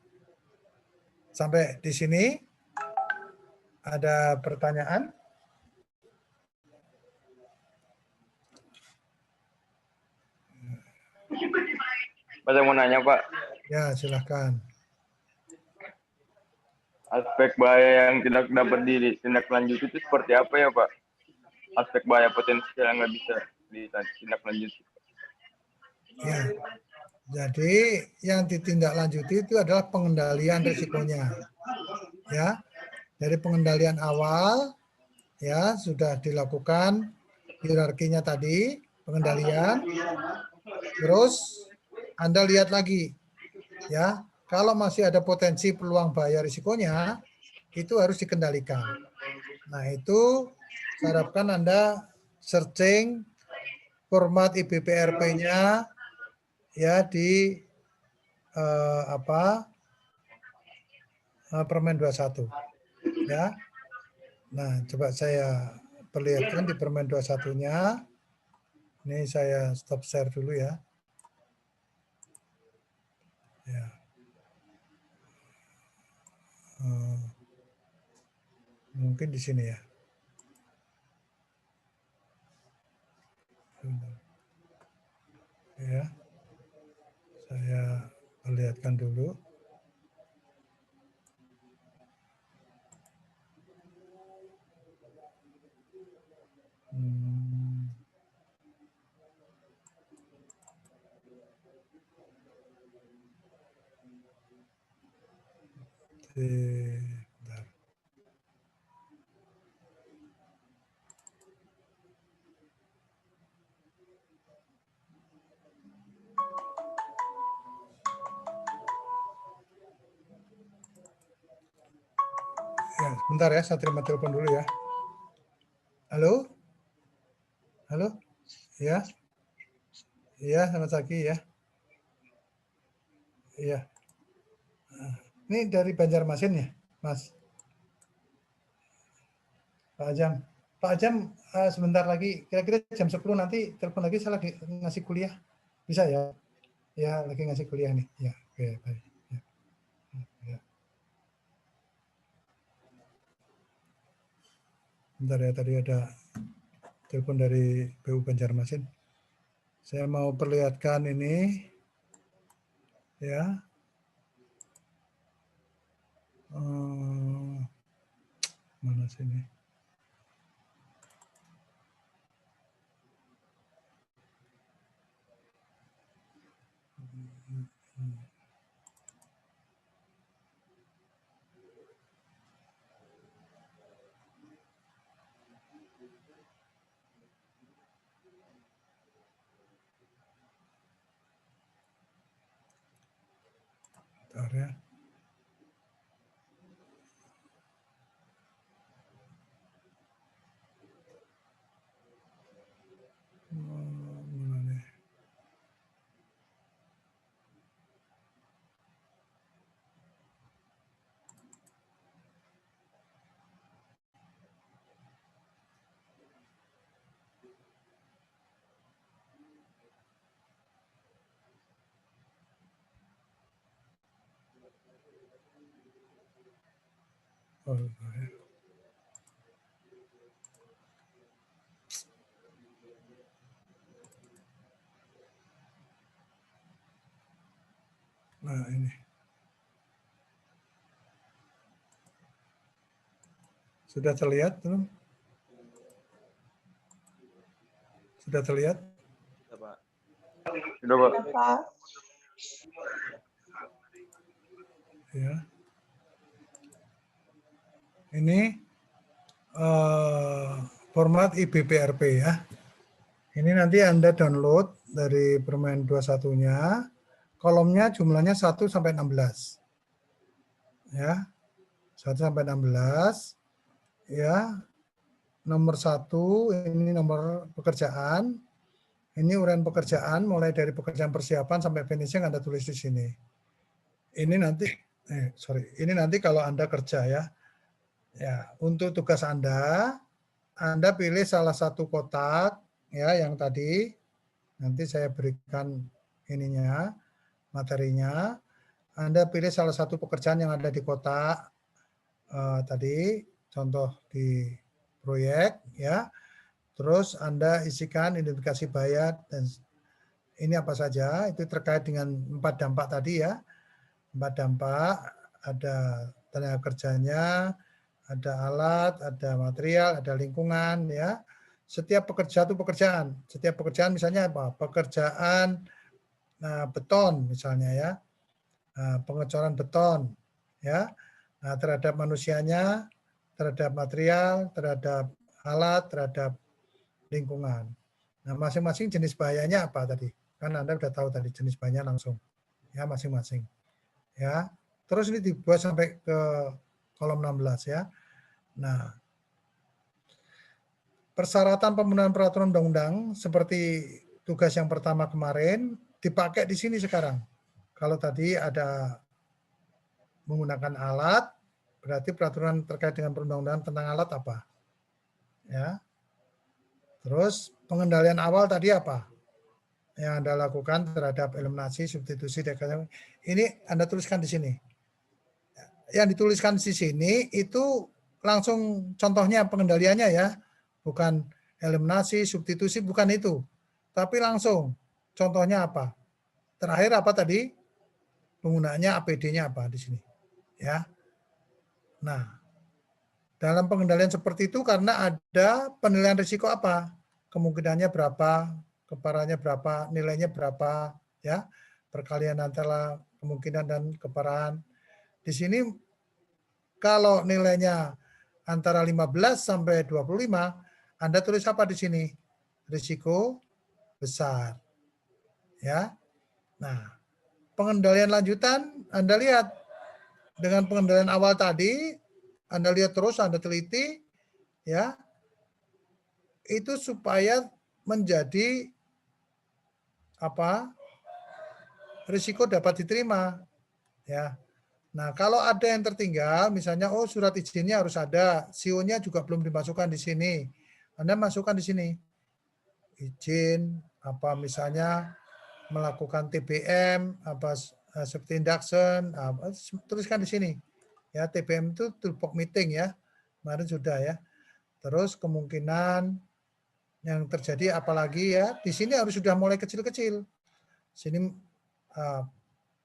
sampai di sini ada pertanyaan?
Pak, saya mau nanya, Pak.
Ya, silahkan.
Aspek bahaya yang tidak dapat ditindaklanjuti itu seperti apa ya, Pak? Aspek bahaya potensial yang nggak bisa ditindaklanjuti.
Ya, jadi yang ditindaklanjuti itu adalah pengendalian risikonya. Ya, dari pengendalian awal, ya sudah dilakukan hierarkinya tadi, pengendalian. Terus Anda lihat lagi, ya kalau masih ada potensi peluang bahaya risikonya, itu harus dikendalikan. Nah itu saya harapkan Anda searching format IBPRP-nya ya di Permen 21 ya. Nah coba saya perlihatkan di Permen 21-nya. Ini saya stop share dulu ya. Ya. Mungkin di sini ya. Ya. Saya perlihatkan dulu. Bentar. Ya, sebentar ya, saya terima telepon dulu ya. Halo? Halo? Ya? Iya, selamat pagi ya. Iya. Ini dari Banjarmasin ya, Mas? Pak Ajam. Pak Ajam, sebentar lagi, kira-kira jam 10 nanti telepon lagi, saya lagi ngasih kuliah. Bisa ya? Ya, lagi ngasih kuliah nih. Ya, oke, baik. Ya. Ya. Bentar ya, tadi ada telepon dari PU Banjarmasin. Saya mau perlihatkan ini. Ya. Mana sini? Bentar ya. Mana nih? Oh, nah ini. Sudah terlihat belum? Sudah terlihat?
Sudah, Pak. Sudah, Pak.
Ya. Ini format IBPRP ya. Ini nanti Anda download dari permen 21-nya. Kolomnya jumlahnya 1 sampai 16. Ya. 1 sampai 16. Ya. Nomor 1 ini nomor pekerjaan. Ini uraian pekerjaan mulai dari pekerjaan persiapan sampai finishing Anda tulis di sini. Ini nanti ini nanti kalau Anda kerja ya. Ya, untuk tugas Anda pilih salah satu kotak ya yang tadi nanti saya berikan ininya, materinya. Anda pilih salah satu pekerjaan yang ada di kotak tadi, contoh di proyek ya. Terus Anda isikan identifikasi bayar dan ini apa saja, itu terkait dengan 4 dampak tadi ya. 4 dampak, ada tenaga kerjanya, ada alat, ada material, ada lingkungan ya. Setiap pekerjaan itu pekerjaan. Setiap pekerjaan misalnya apa? Pekerjaan beton misalnya ya. Pengecoran beton ya. Nah, terhadap manusianya, terhadap material, terhadap alat, terhadap lingkungan. Nah, masing-masing jenis bahayanya apa tadi? Kan Anda sudah tahu tadi jenis bahayanya langsung. Ya, masing-masing. Ya. Terus ini dibuat sampai ke kolom 16 ya. Nah, persyaratan pemenuhan peraturan undang-undang seperti tugas yang pertama kemarin dipakai di sini sekarang. Kalau tadi ada menggunakan alat, berarti peraturan terkait dengan perundang-undangan tentang alat apa? Ya. Terus pengendalian awal tadi apa? Yang Anda lakukan terhadap eliminasi, substitusi, degradasi. Ini Anda tuliskan di sini. Yang dituliskan di sini itu langsung contohnya pengendaliannya ya. Bukan eliminasi, substitusi, bukan itu. Tapi langsung contohnya apa? Terakhir apa tadi? Penggunaannya APD-nya apa di sini? Ya. Nah, dalam pengendalian seperti itu karena ada penilaian risiko apa? Kemungkinannya berapa, keparahannya berapa, nilainya berapa, ya. Perkalian antara kemungkinan dan keparahan. Di sini kalau nilainya antara 15 sampai 25, Anda tulis apa di sini? Risiko besar. Ya. Nah, pengendalian lanjutan Anda lihat dengan pengendalian awal tadi, Anda lihat terus, Anda teliti, ya, itu supaya menjadi apa? Risiko dapat diterima, ya. Nah, kalau ada yang tertinggal, misalnya, oh surat izinnya harus ada, SIO-nya juga belum dimasukkan di sini, Anda masukkan di sini, izin, apa misalnya melakukan TBM, apa safety induction, tuliskan di sini. Ya, TBM itu toolbox meeting ya. Kemarin sudah ya. Terus kemungkinan yang terjadi apalagi ya, di sini harus sudah mulai kecil-kecil. Sini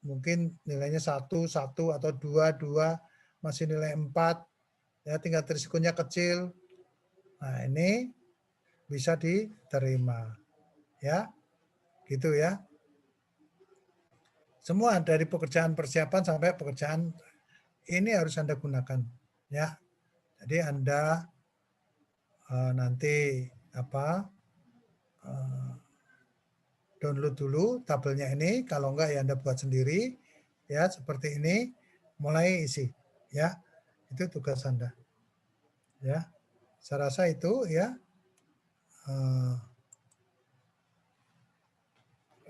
mungkin nilainya 1 atau 2 masih nilai 4 ya, tingkat risikonya kecil. Nah, ini bisa diterima. Ya. Gitu ya. Semua dari pekerjaan persiapan sampai pekerjaan ini harus Anda gunakan ya. Jadi Anda nanti download dulu tabelnya ini, kalau enggak ya Anda buat sendiri ya, seperti ini, mulai isi ya. Itu tugas Anda. Ya. Saya rasa itu ya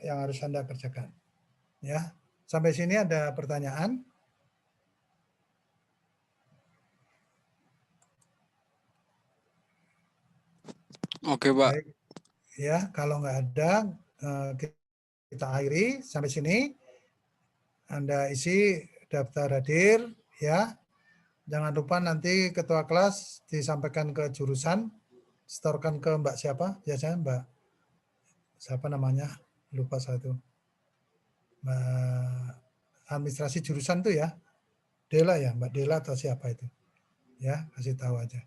yang harus Anda kerjakan. Ya. Sampai sini ada pertanyaan?
Oke, Pak.
Baik. Ya, kalau nggak ada, kita akhiri sampai sini. Anda isi daftar hadir, ya. Jangan lupa nanti ketua kelas disampaikan ke jurusan, setorkan ke Mbak siapa? Biasanya Mbak siapa namanya? Lupa saya tuh. Mbak administrasi jurusan tuh ya. Dela ya, Mbak Dela atau siapa itu? Ya, kasih tahu aja.